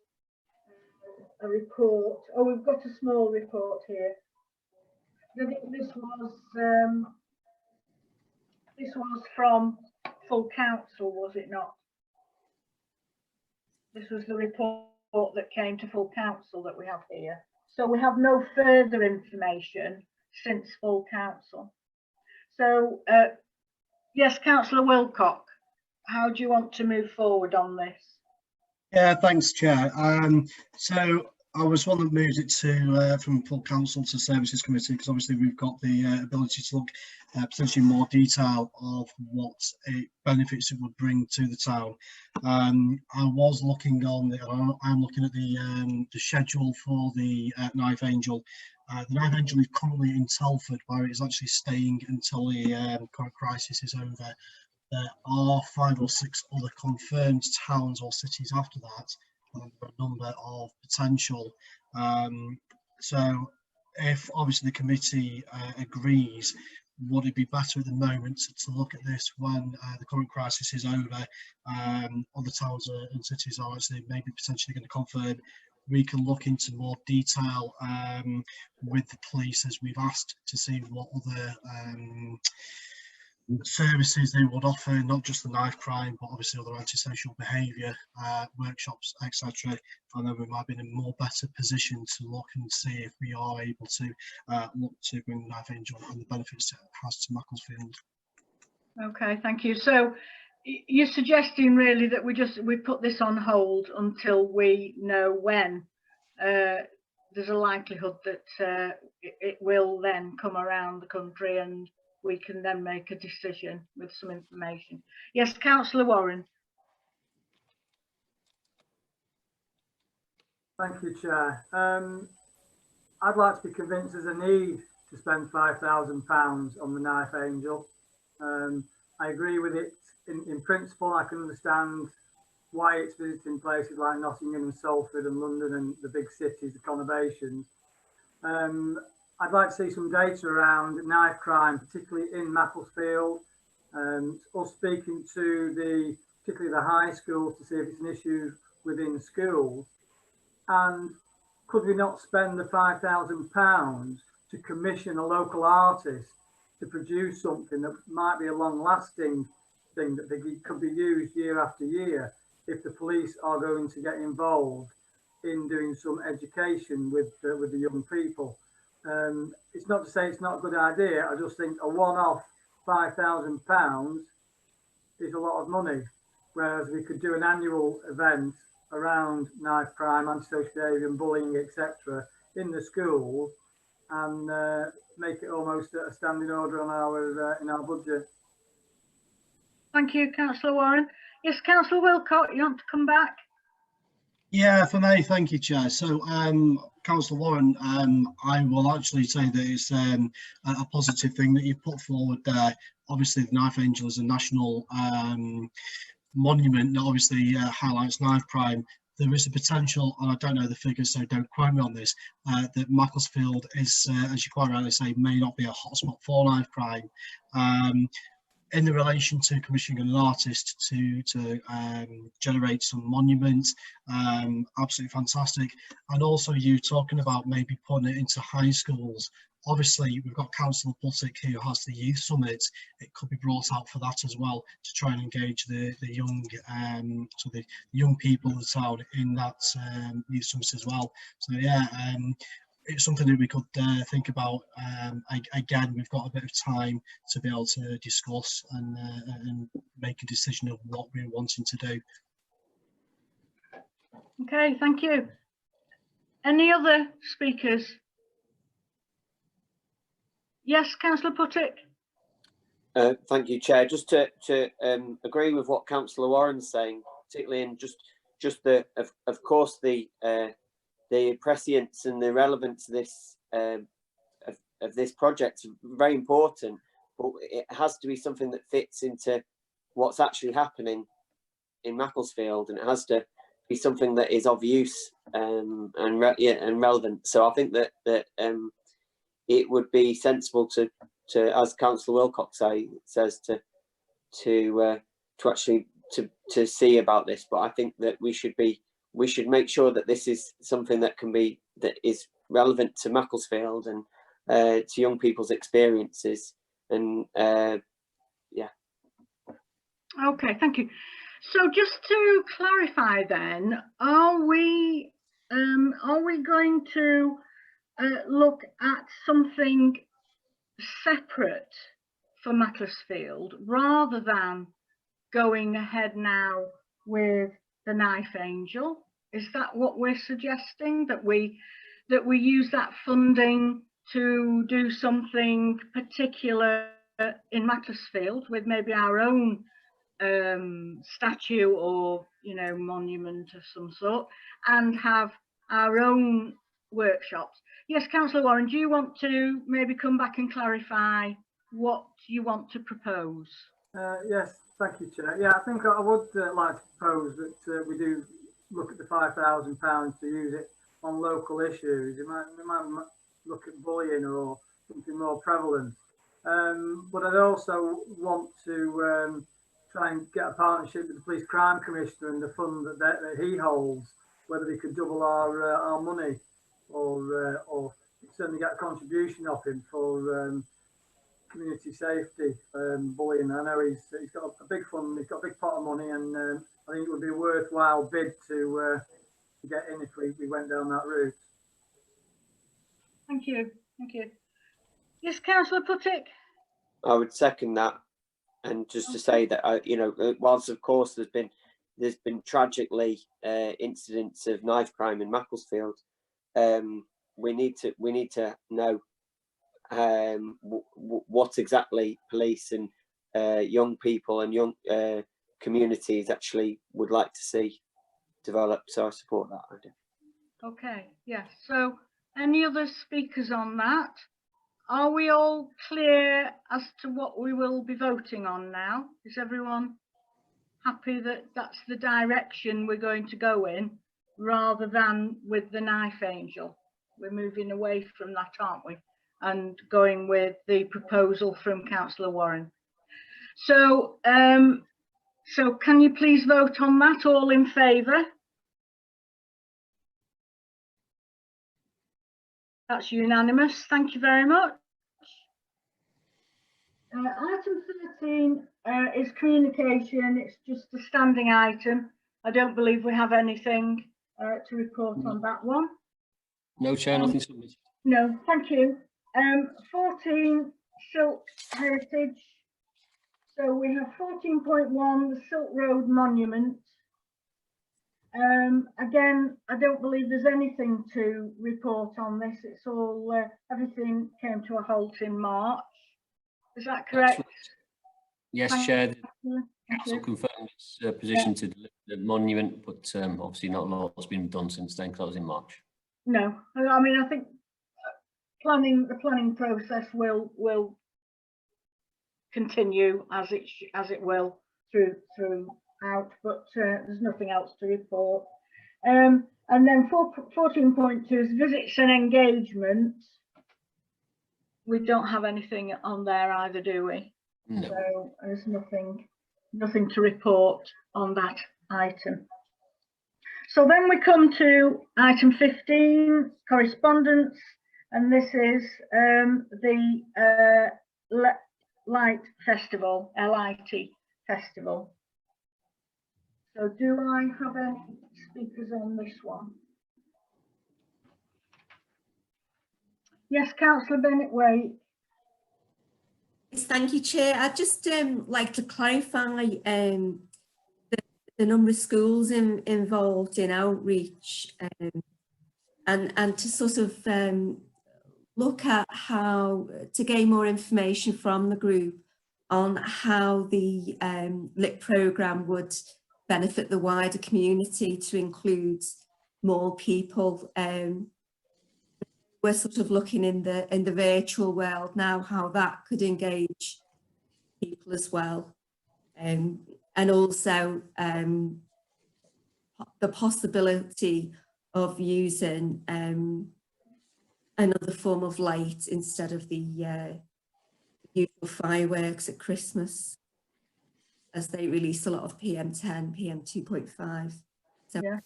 a report. Oh, we've got a small report here. I think this was from full council, was it not? This was the report that came to full council that we have here. So we have no further information since full council. So yes, Councillor Wilcock, how do you want to move forward on this? Yeah, thanks, Chair. So I was one that moved it to from full council to services committee, because obviously we've got the ability to look potentially in more detail of what benefits it would bring to the town. I was looking on I'm looking at the schedule for the Knife Angel. The Knife Angel is currently in Telford, where it is actually staying until the current crisis is over. There are 5 or 6 other confirmed towns or cities after that, a number of potential. So if obviously the committee agrees, would it be better at the moment to look at this when the current crisis is over? Other towns and cities are actually maybe potentially going to confirm. We can look into more detail with the police, as we've asked, to see what other services they would offer, not just the knife crime, but obviously other antisocial behaviour workshops, etc. And then we might be in a more better position to look and see if we are able to look to bring the Knife Angel and the benefits it has to Macclesfield. Okay, thank you. So you're suggesting really that we put this on hold until we know when there's a likelihood that it will then come around the country, and we can then make a decision with some information. Yes, Councillor Warren. Thank you, Chair. I'd like to be convinced there's a need to spend £5,000 on the Knife Angel. I agree with it in principle. I can understand why it's visiting places like Nottingham and Salford and London and the big cities, the conurbations. I'd like to see some data around knife crime, particularly in Macclesfield, or speaking to particularly the high schools, to see if it's an issue within schools. And could we not spend the £5,000 to commission a local artist to produce something that might be a long-lasting thing that could be used year after year, if the police are going to get involved in doing some education with the young people? It's not to say it's not a good idea. I just think a one-off £5,000 is a lot of money, whereas we could do an annual event around knife crime, antisocial behaviour and bullying, etc. in the schools, and make it almost a standing order on in our budget. Thank you, Councillor Warren. Yes, Councillor Wilcock, you want to come back? Yeah, for me, thank you, Chair. So, Councillor Warren, I will actually say that it's a positive thing that you put forward there. Obviously, the Knife Angel is a national monument that obviously highlights knife crime. There is a potential, and I don't know the figures, so don't quote me on this, that Macclesfield is, as you quite rightly say, may not be a hotspot for knife crime. In the relation to commissioning an artist to generate some monuments, absolutely fantastic. And also you talking about maybe putting it into high schools Obviously, we've got Councillor Buttick who has the youth summit. It could be brought out for that as well to try and engage the young, so the young people of the town in that youth summit as well. So yeah, it's something that we could think about. Again, we've got a bit of time to be able to discuss and make a decision of what we're wanting to do. Okay, thank you. Any other speakers? Yes, Councillor Buttick. Thank you, Chair. Just to agree with what Councillor Warren's saying, particularly in just the of course the prescience and the relevance of this of this project is very important, but it has to be something that fits into what's actually happening in Macclesfield, and it has to be something that is of use and relevant. So I think that it would be sensible to as Councillor Wilcox says to actually to see about this. But I think that we should make sure that this is something that is relevant to Macclesfield and to young people's experiences. And yeah. Okay, thank you. So just to clarify then, are we going to look at something separate for Macclesfield rather than going ahead now with the Knife Angel? Is that what we're suggesting, that we use that funding to do something particular in Macclesfield with maybe our own statue or monument of some sort, and have our own workshops? Yes, Councillor Warren, do you want to maybe come back and clarify what you want to propose? Yes, thank you, Chair. Yeah, I think I would like to propose that we do look at the £5,000 to use it on local issues. We might look at bullying or something more prevalent. But I'd also want to try and get a partnership with the Police Crime Commissioner and the fund that he holds, whether we could double our money or certainly get a contribution off him for community safety, bullying. I know he's got a big fund, he's got a big pot of money, and I think it would be a worthwhile bid to get in if we went down that route. Thank you. Thank you. Yes, Councillor Buttick. I would second that, and just to say that whilst of course there's been tragically incidents of knife crime in Macclesfield, we need to know what exactly police and young people and young communities actually would like to see develop. So I support that idea. Okay. Yes. So any other speakers on that? Are we all clear as to what we will be voting on now? Is everyone happy that that's the direction we're going to go in, rather than with the Knife Angel? We're moving away from that, aren't we? And going with the proposal from Councillor Warren. So, so can you please vote on that? All in favour? That's unanimous. Thank you very much. Item 13 is communication. It's just a standing item. I don't believe we have anything to report on that one. No, Chair, nothing submitted. No, thank you. 14, Silk Heritage. So we have 14.1, the Silk Road Monument. Again, I don't believe there's anything to report on this. It's all, everything came to a halt in March. Is that correct? Right. Yes, Chair. The council confirmed its position to deliver the monument, but obviously not a lot's been done since then, because that was in March. No, I mean, I think the planning process will continue as it will throughout, but there's nothing else to report. And then 14.2 is visits and engagements. We don't have anything on there either, do we? No. So there's nothing to report on that item. So then we come to item 15, correspondence. and this is the Light Festival, LIT Festival. So do I have any speakers on this one? Yes, Councillor Bennett-Waite. Yes, thank you, Chair. I'd just like to clarify the number of schools involved in outreach, and to sort of look at how to gain more information from the group on how the LIT programme would benefit the wider community to include more people. We're sort of looking in the virtual world now, how that could engage people as well. And also the possibility of using another form of light instead of the usual fireworks at Christmas, as they release a lot of PM10, PM2.5. So yeah.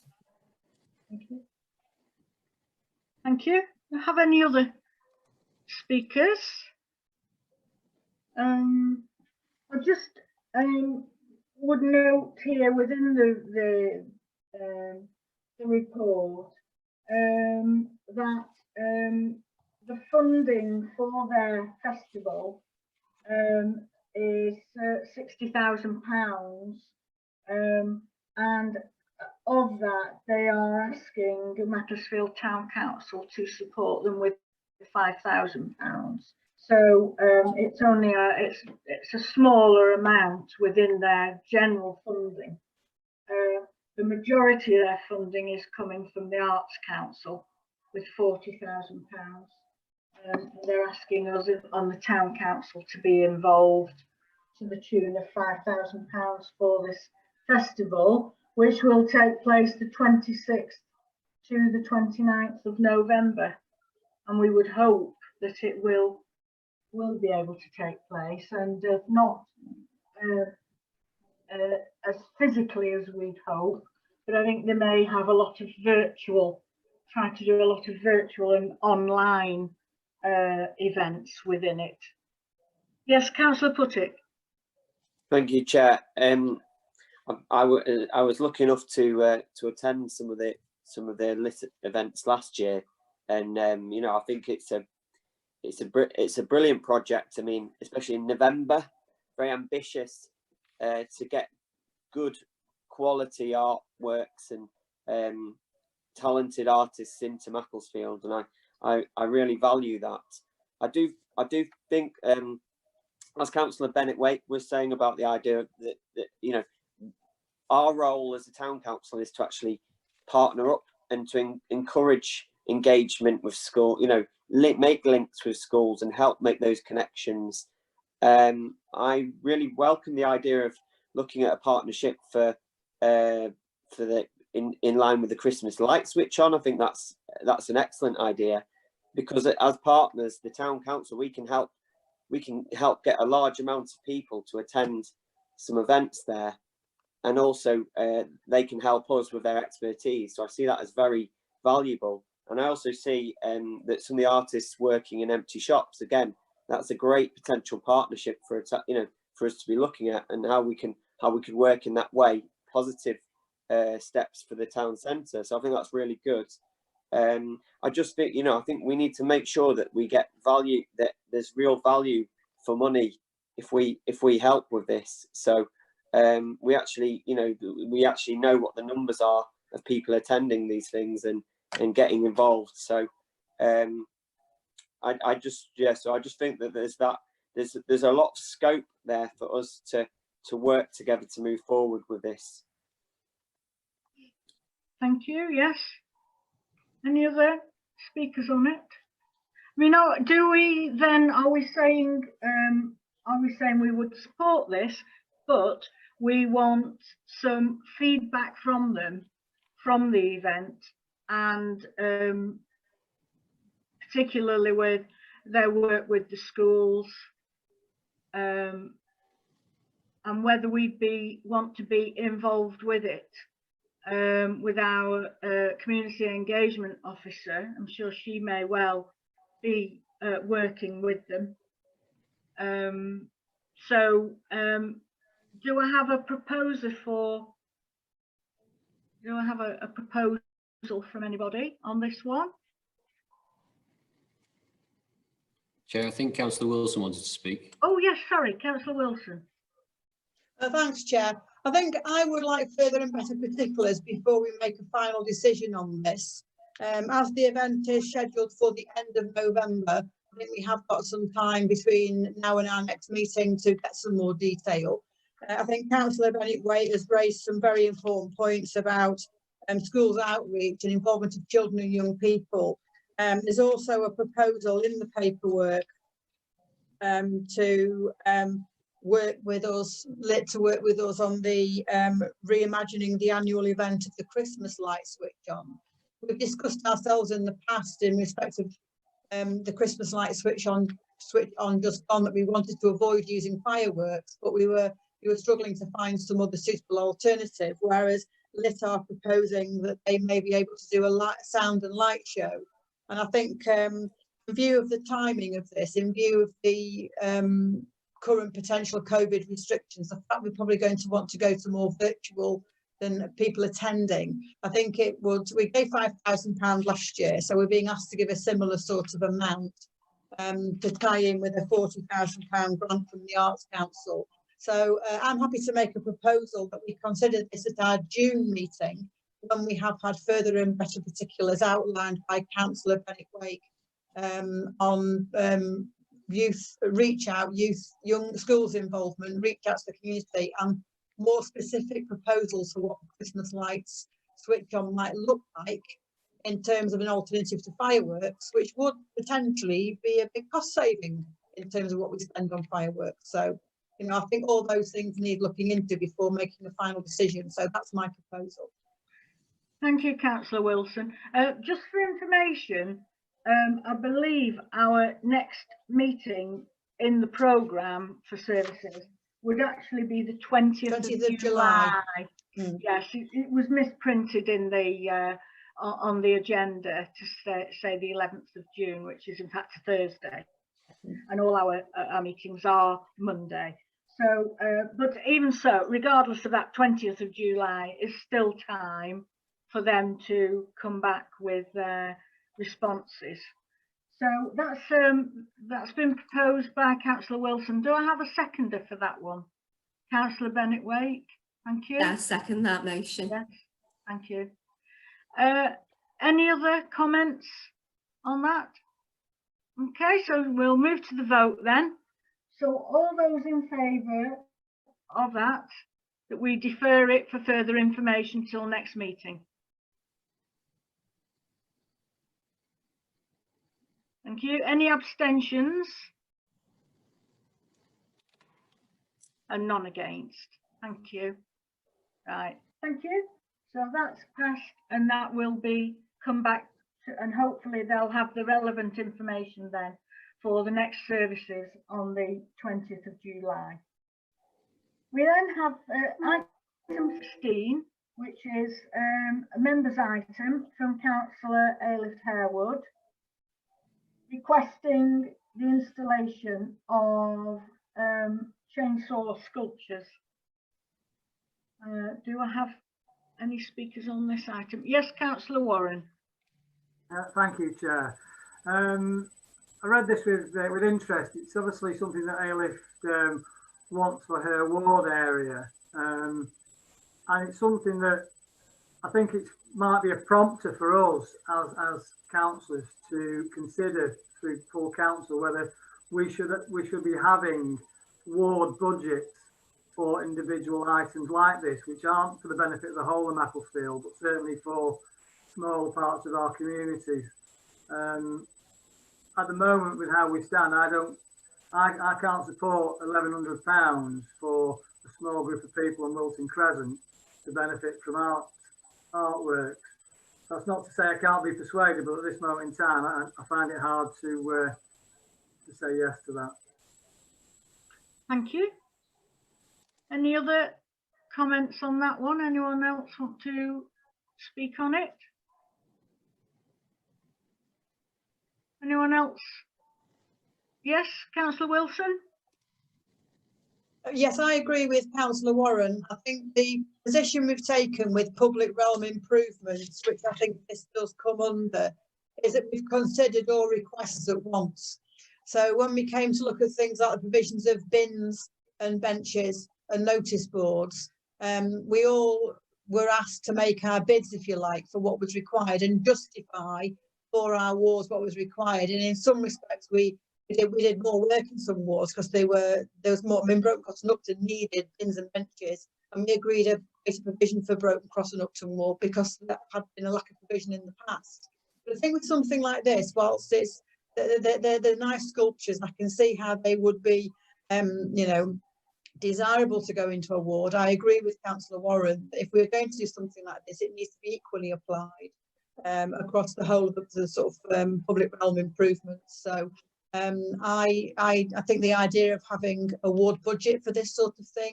Thank you. Thank you. Do you have any other speakers? I just would note here within the report that the funding for their festival is £60,000, and of that they are asking Macclesfield Town Council to support them with £5,000. So it's only it's a smaller amount within their general funding. The majority of their funding is coming from the Arts Council with £40,000. They're asking us on the Town Council to be involved to the tune of £5,000 for this festival, which will take place the 26th to the 29th of November. And we would hope that it will be able to take place, and not as physically as we'd hope, but I think they may have a lot of virtual, try to do a lot of virtual and online events within it. Yes, Councillor Puttick. Thank you, Chair. I was lucky enough to attend some of the LIT events last year, and you know, I think it's a brilliant project. I mean, especially in November, very ambitious to get good quality artworks and talented artists into Macclesfield, and I really value that. I do think, as Councillor Bennett-Waite was saying about the idea that you know, our role as a town council is to actually partner up and to encourage engagement with school, you know, make links with schools and help make those connections. I really welcome the idea of looking at a partnership for the in line with the Christmas light switch on. I think that's an excellent idea, because as partners, the town council, we can help get a large amount of people to attend some events there, and also they can help us with their expertise. So I see that as very valuable. And I also see that some of the artists working in empty shops, again, that's a great potential partnership for us to be looking at, and how we can work in that way, positive steps for the town centre. So I think that's really good. I just think, you know, I think we need to make sure that we get value, that there's real value for money if we help with this. So we actually know what the numbers are of people attending these things and getting involved. So I just think that there's a lot of scope there for us to work together to move forward with this. Thank you. Yes. Any other speakers on it? I mean, do we then, are we saying we would support this, but we want some feedback from them, from the event, and particularly with their work with the schools, and whether we'd want to be involved with it, with our community engagement officer. I'm sure she may well be working with them. Do I have a proposer for? Do I have a proposal from anybody on this one? Chair, I think Councillor Wilson wanted to speak. Oh yes, sorry, Councillor Wilson. Thanks, Chair. I think I would like further and better particulars before we make a final decision on this. As the event is scheduled for the end of November, I think we have got some time between now and our next meeting to get some more detail. I think Councillor Bennett-Waite has raised some very important points about schools outreach and involvement of children and young people. There's also a proposal in the paperwork to work with us on the reimagining the annual event of the Christmas light switch on. We've discussed ourselves in the past in respect of the Christmas light switch on just on that we wanted to avoid using fireworks, but we were struggling to find some other suitable alternative, whereas LIT are proposing that they may be able to do a sound and light show. And I think in view of the timing of this, in view of the current potential COVID restrictions, the fact we're probably going to want to go to more virtual than people attending, I think it would, we gave £5,000 last year, so we're being asked to give a similar sort of amount to tie in with a £40,000 grant from the Arts Council. So I'm happy to make a proposal that we consider this at our June meeting when we have had further and better particulars outlined by Councillor Bennett-Waite on youth reach out, young schools involvement, reach out to the community, and more specific proposals for what Christmas lights switch on might look like in terms of an alternative to fireworks, which would potentially be a big cost saving in terms of what we spend on fireworks. So, you know, I think all those things need looking into before making a final decision. So that's my proposal. Thank you, Councillor Wilson. Just for information, I believe our next meeting in the programme for services would actually be the 20th of July. Yes, it was misprinted in the on the agenda to say the 11th of June, which is in fact a Thursday, and all our meetings are Monday. So, but even so, regardless of that, 20th of July is still time for them to come back with responses. So that's been proposed by Councillor Wilson. Do I have a seconder for that one? Councillor Bennett-Waite, thank you. Yeah, I second that motion. Yes, thank you. Any other comments on that? Okay, so we'll move to the vote then. So all those in favour of that we defer it for further information till next meeting. Thank you. Any abstentions? And none against. Thank you. Right, thank you. So that's passed, and that will be come back to, and hopefully they'll have the relevant information then for the next services on the 20th of July. We then have item 16, which is a members item from Councillor Ailith Harewood, requesting the installation of chainsaw sculptures. Do I have any speakers on this item? Yes, Councillor Warren. Thank you, Chair. I read this with interest. It's obviously something that Ailith wants for her ward area, and it's something that I think it might be a prompter for us as councillors to consider through full council whether we should be having ward budgets for individual items like this, which aren't for the benefit of the whole of Macclesfield, but certainly for small parts of our communities. At the moment, with how we stand, I can't support £1,100 for a small group of people on Wilton Crescent to benefit from artworks. That's not to say I can't be persuaded, but at this moment in time, I find it hard to say yes to that. Thank you. Any other comments on that one? Anyone else want to speak on it? Anyone else? Yes, Councillor Wilson? Yes, I agree with Councillor Warren. I think the position we've taken with public realm improvements, which I think this does come under, is that we've considered all requests at once. So when we came to look at things like the provisions of bins and benches and notice boards, we all were asked to make our bids, if you like, for what was required and justify for our wards what was required. And in some respects, we did more work in some wards because there was more. I mean, Broken Cross and Upton needed bins and benches, and we agreed a provision for Broken Cross and Upton ward because that had been a lack of provision in the past. But the thing with something like this, whilst it's they're nice sculptures, I can see how they would be, you know, desirable to go into a ward. I agree with Councillor Warren that if we're going to do something like this, it needs to be equally applied across the whole of the sort of public realm improvements. So I think the idea of having a ward budget for this sort of thing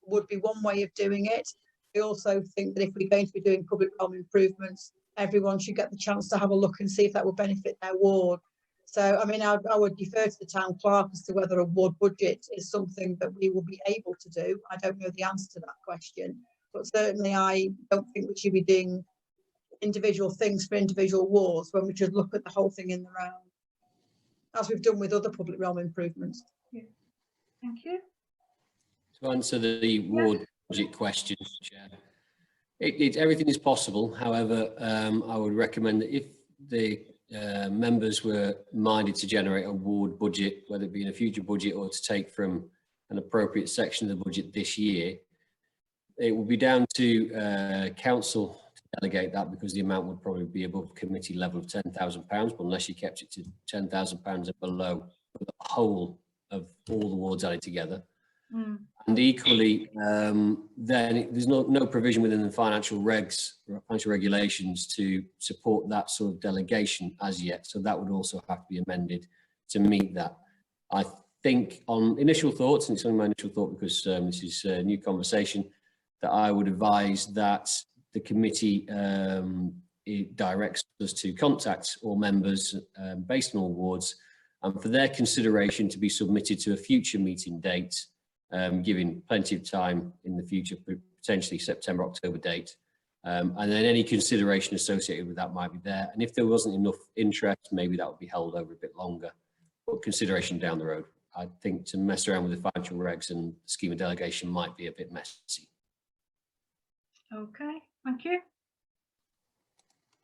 would be one way of doing it. I also think that if we're going to be doing public realm improvements, everyone should get the chance to have a look and see if that will benefit their ward. So, I mean, I would defer to the town clerk as to whether a ward budget is something that we will be able to do. I don't know the answer to that question, but certainly I don't think we should be doing individual things for individual wards when we should look at the whole thing in the round, as we've done with other public realm improvements. Yeah. Thank you. To answer the ward budget question, Chair, everything is possible. However, I would recommend that if the members were minded to generate a ward budget, whether it be in a future budget or to take from an appropriate section of the budget this year, it will be down to council to delegate that, because the amount would probably be above committee level of £10,000, but unless you kept it to £10,000 and below for the whole of all the wards added together. And equally, then there's no provision within the financial regulations to support that sort of delegation as yet. So that would also have to be amended to meet that. I think on initial thoughts, and it's only my initial thought because this is a new conversation, that I would advise that the committee it directs us to contact all members based on all wards, and for their consideration to be submitted to a future meeting date, giving plenty of time in the future, potentially September, October date. And then any consideration associated with that might be there. And if there wasn't enough interest, maybe that would be held over a bit longer, but consideration down the road. I think to mess around with the financial regs and scheme of delegation might be a bit messy. Okay, thank you.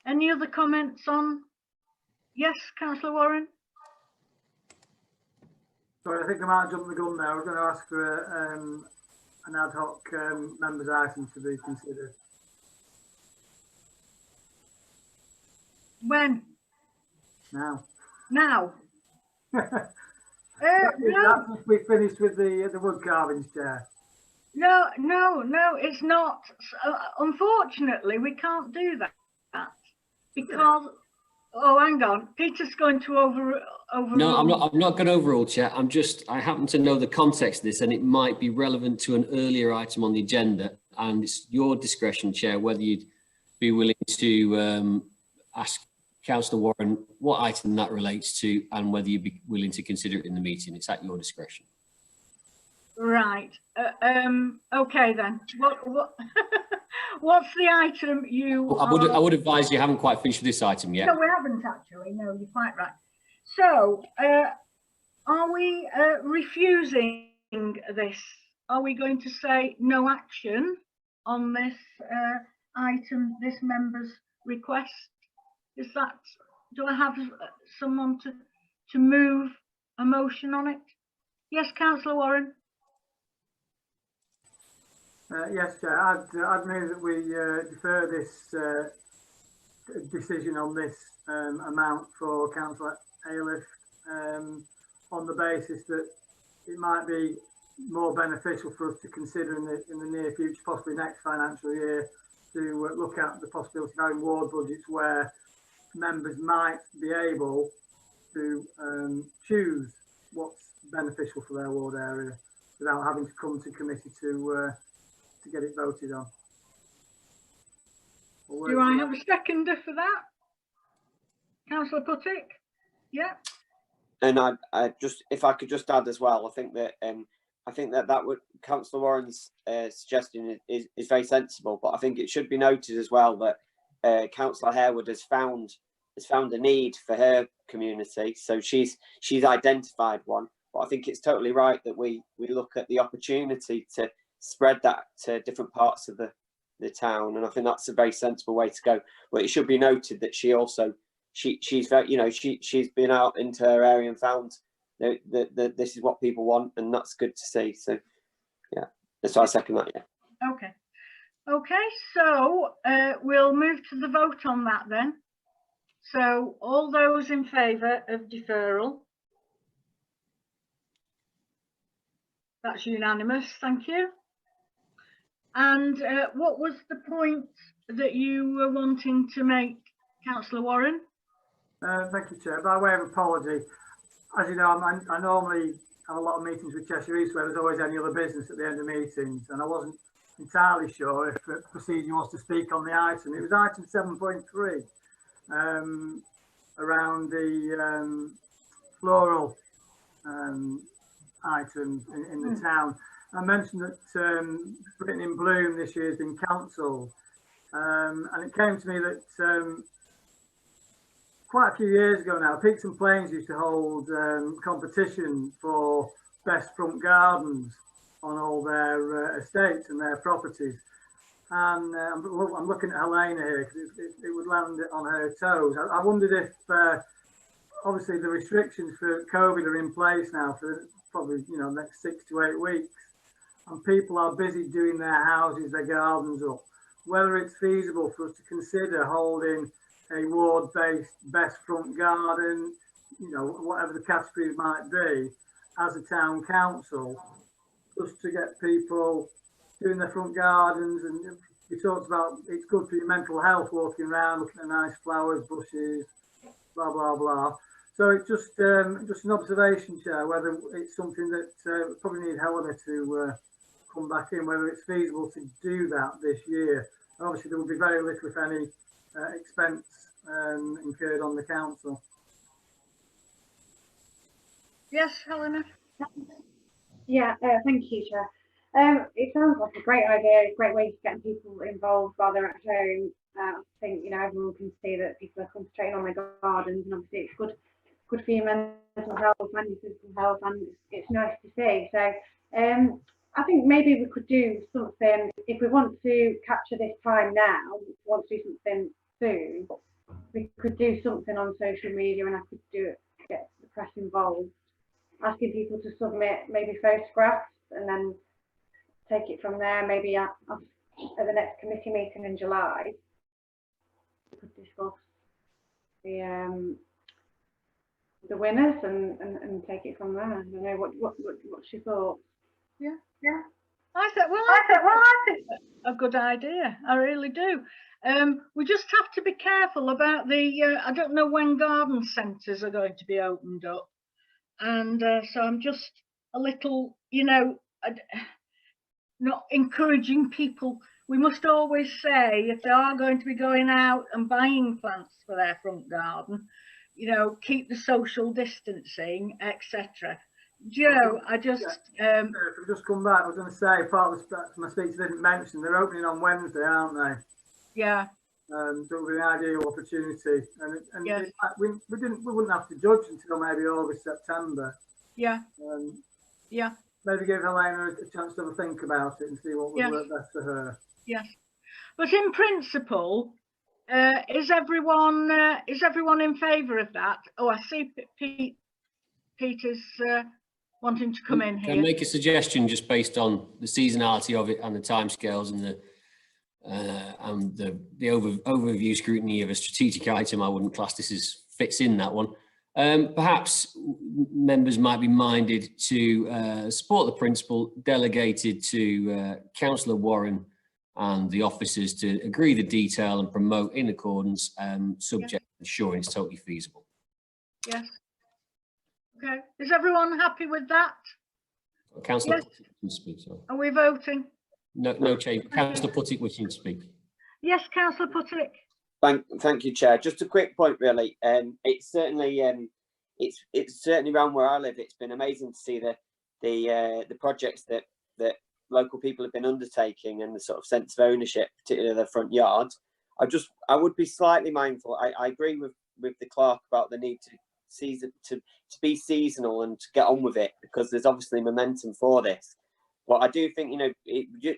Any other comments on? Yes, Councillor Warren? Sorry, I think I might jump the gun there. I was going to ask for an ad hoc members item to be considered. When? Now. Now? That's No. if we finished with the wood carvings, Chair. No, it's not. Unfortunately, we can't do that because. Oh, hang on. Peter's going to overrule. No, I'm not going to overrule, Chair. I happen to know the context of this, and it might be relevant to an earlier item on the agenda. And it's your discretion, Chair, whether you'd be willing to ask Councillor Warren what item that relates to, and whether you'd be willing to consider it in the meeting. It's at your discretion. Right. Okay then. What? What's the item you? I would advise you haven't quite finished with this item yet. No, we haven't actually. No, you're quite right. So, are we refusing this? Are we going to say no action on this item, this member's request? Is that? Do I have someone to move a motion on it? Yes, Councillor Warren. Yes, Chair. I'd move that we defer this decision on this amount for Councillor Ayliffe on the basis that it might be more beneficial for us to consider in the near future, possibly next financial year, to look at the possibility of having ward budgets where members might be able to choose what's beneficial for their ward area without having to come to committee to get it voted on. Do I have a seconder for that? Councillor Puttick? Yeah. And I just, if I could just add as well, I think that that would, Councillor Warren's suggestion is very sensible, but I think it should be noted as well that Councillor Harewood has found a need for her community, so she's identified one. But I think it's totally right that we look at the opportunity to spread that to different parts of the town, and I think that's a very sensible way to go. But it should be noted that she's very, you know, she's been out into her area and found that this is what people want, and that's good to see. So yeah, that's why I second that. Yeah. Okay, so we'll move to the vote on that then. So all those in favour of deferral? That's unanimous, thank you. And what was the point that you were wanting to make, Councillor Warren? Thank you, Chair. By way of apology, as you know, I normally have a lot of meetings with Cheshire East where there's always any other business at the end of meetings, and I wasn't entirely sure if the procedure was to speak on the item. It was item 7.3, around the floral items in the town. I mentioned that Britain in Bloom this year has been cancelled, and it came to me that quite a few years ago now, Peaks and Plains used to hold competition for best front gardens on all their estates and their properties. And I'm looking at Helena here because it would land on her toes. I wondered if, obviously, the restrictions for COVID are in place now for probably, you know, next 6 to 8 weeks, and people are busy doing their houses, their gardens up, whether it's feasible for us to consider holding a ward-based best front garden, you know, whatever the categories might be, as a town council, just to get people doing their front gardens. And we talked about it's good for your mental health, walking around, looking at nice flowers, bushes, blah, blah, blah. So it's just an observation, Chair, whether it's something that we probably need Helena to come back in, whether it's feasible to do that this year. And obviously, there will be very little, if any, expense incurred on the council. Yes, Helena? Yeah, thank you, Chair. It sounds like a great idea, a great way to get people involved while they're at home. I think, you know, everyone can see that people are concentrating on their gardens, and obviously it's good for your mental health and your physical health, and it's nice to see. So I think maybe we could do something, if we want to capture this time now, if we want to do something soon, we could do something on social media, and I could get the press involved, asking people to submit maybe photographs, and then take it from there. Maybe at the next committee meeting in July, we could discuss the winners and take it from there. I don't know, what's your thoughts? Yeah. I think a good idea. I really do. We just have to be careful about the. I don't know when garden centres are going to be opened up, and so I'm just a little, you know, not encouraging people. We must always say, if they are going to be going out and buying plants for their front garden, you know, keep the social distancing, etc. Joe, I just if we just come back, I was going to say, part of my speech didn't mention they're opening on Wednesday, aren't they? Yeah. So it would be an ideal opportunity, and Yeah. we wouldn't have to judge until maybe August, September. Yeah. Yeah. Maybe give Helena a chance to have a think about it and see what would work best for her. Yes, but in principle, is everyone in favour of that? Oh, I see Peter's wanting to come in here. Can I make a suggestion just based on the seasonality of it and the timescales and the overview scrutiny of a strategic item? I wouldn't class this as fits in that one. Perhaps members might be minded to support the principle delegated to Councillor Warren and the officers to agree the detail and promote in accordance, subject to ensuring it's totally feasible. Yes. Okay. Is everyone happy with that? Councillor, yes. Speak, sorry. Are we voting? No change. Councillor Puttick wishing to speak. Yes, Councillor Puttick. Thank you, Chair. Just a quick point, really. It's certainly it's certainly around where I live. It's been amazing to see the projects that local people have been undertaking and the sort of sense of ownership, particularly their front yard. I would be slightly mindful. I agree with the clerk about the need to be seasonal and to get on with it, because there's obviously momentum for this. But I do think, you know,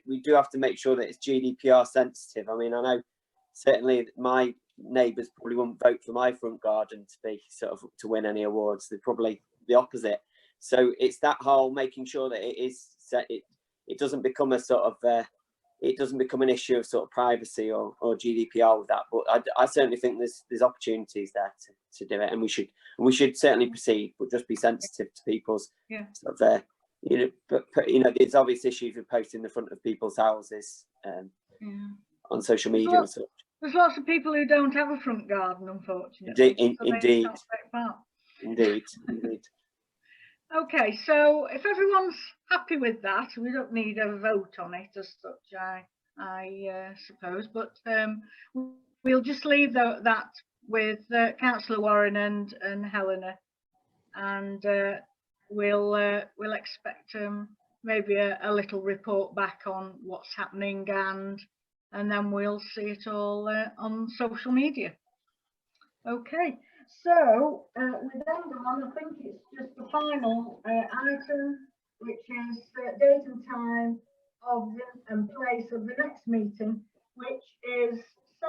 we do have to make sure that it's GDPR sensitive. I mean, I know certainly my neighbours probably wouldn't vote for my front garden to be sort of to win any awards. They're probably the opposite. So it's that whole making sure that it doesn't become a sort of it doesn't become an issue of sort of privacy or GDPR with that. But I certainly think there's opportunities there to do it, and we should certainly proceed, but just be sensitive to people's sort of you know, but you know, there's obvious issues with posting in the front of people's houses on social media and such. There's lots of people who don't have a front garden, unfortunately. Indeed. Okay, so if everyone's happy with that, we don't need a vote on it as such, I suppose, but we'll just leave that with Councillor Warren and Helena, and we'll expect maybe a little report back on what's happening, and then we'll see it all on social media. Okay. So we then go on, I think it's just the final item, which is date and time and place of the next meeting, which is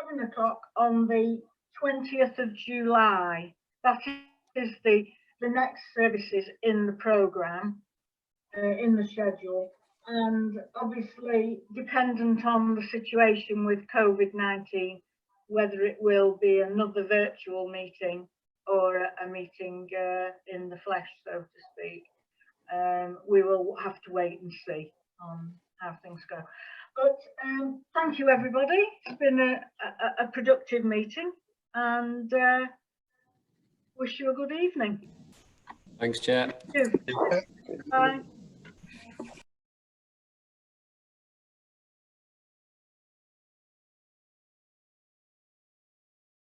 7 o'clock on the 20th of July. That is the next services in the programme, in the schedule, and obviously dependent on the situation with COVID-19, whether it will be another virtual meeting or a meeting in the flesh, so to speak. We will have to wait and see on how things go. But thank you, everybody. It's been a productive meeting, and wish you a good evening. Thanks, Chair. Thank you. Bye.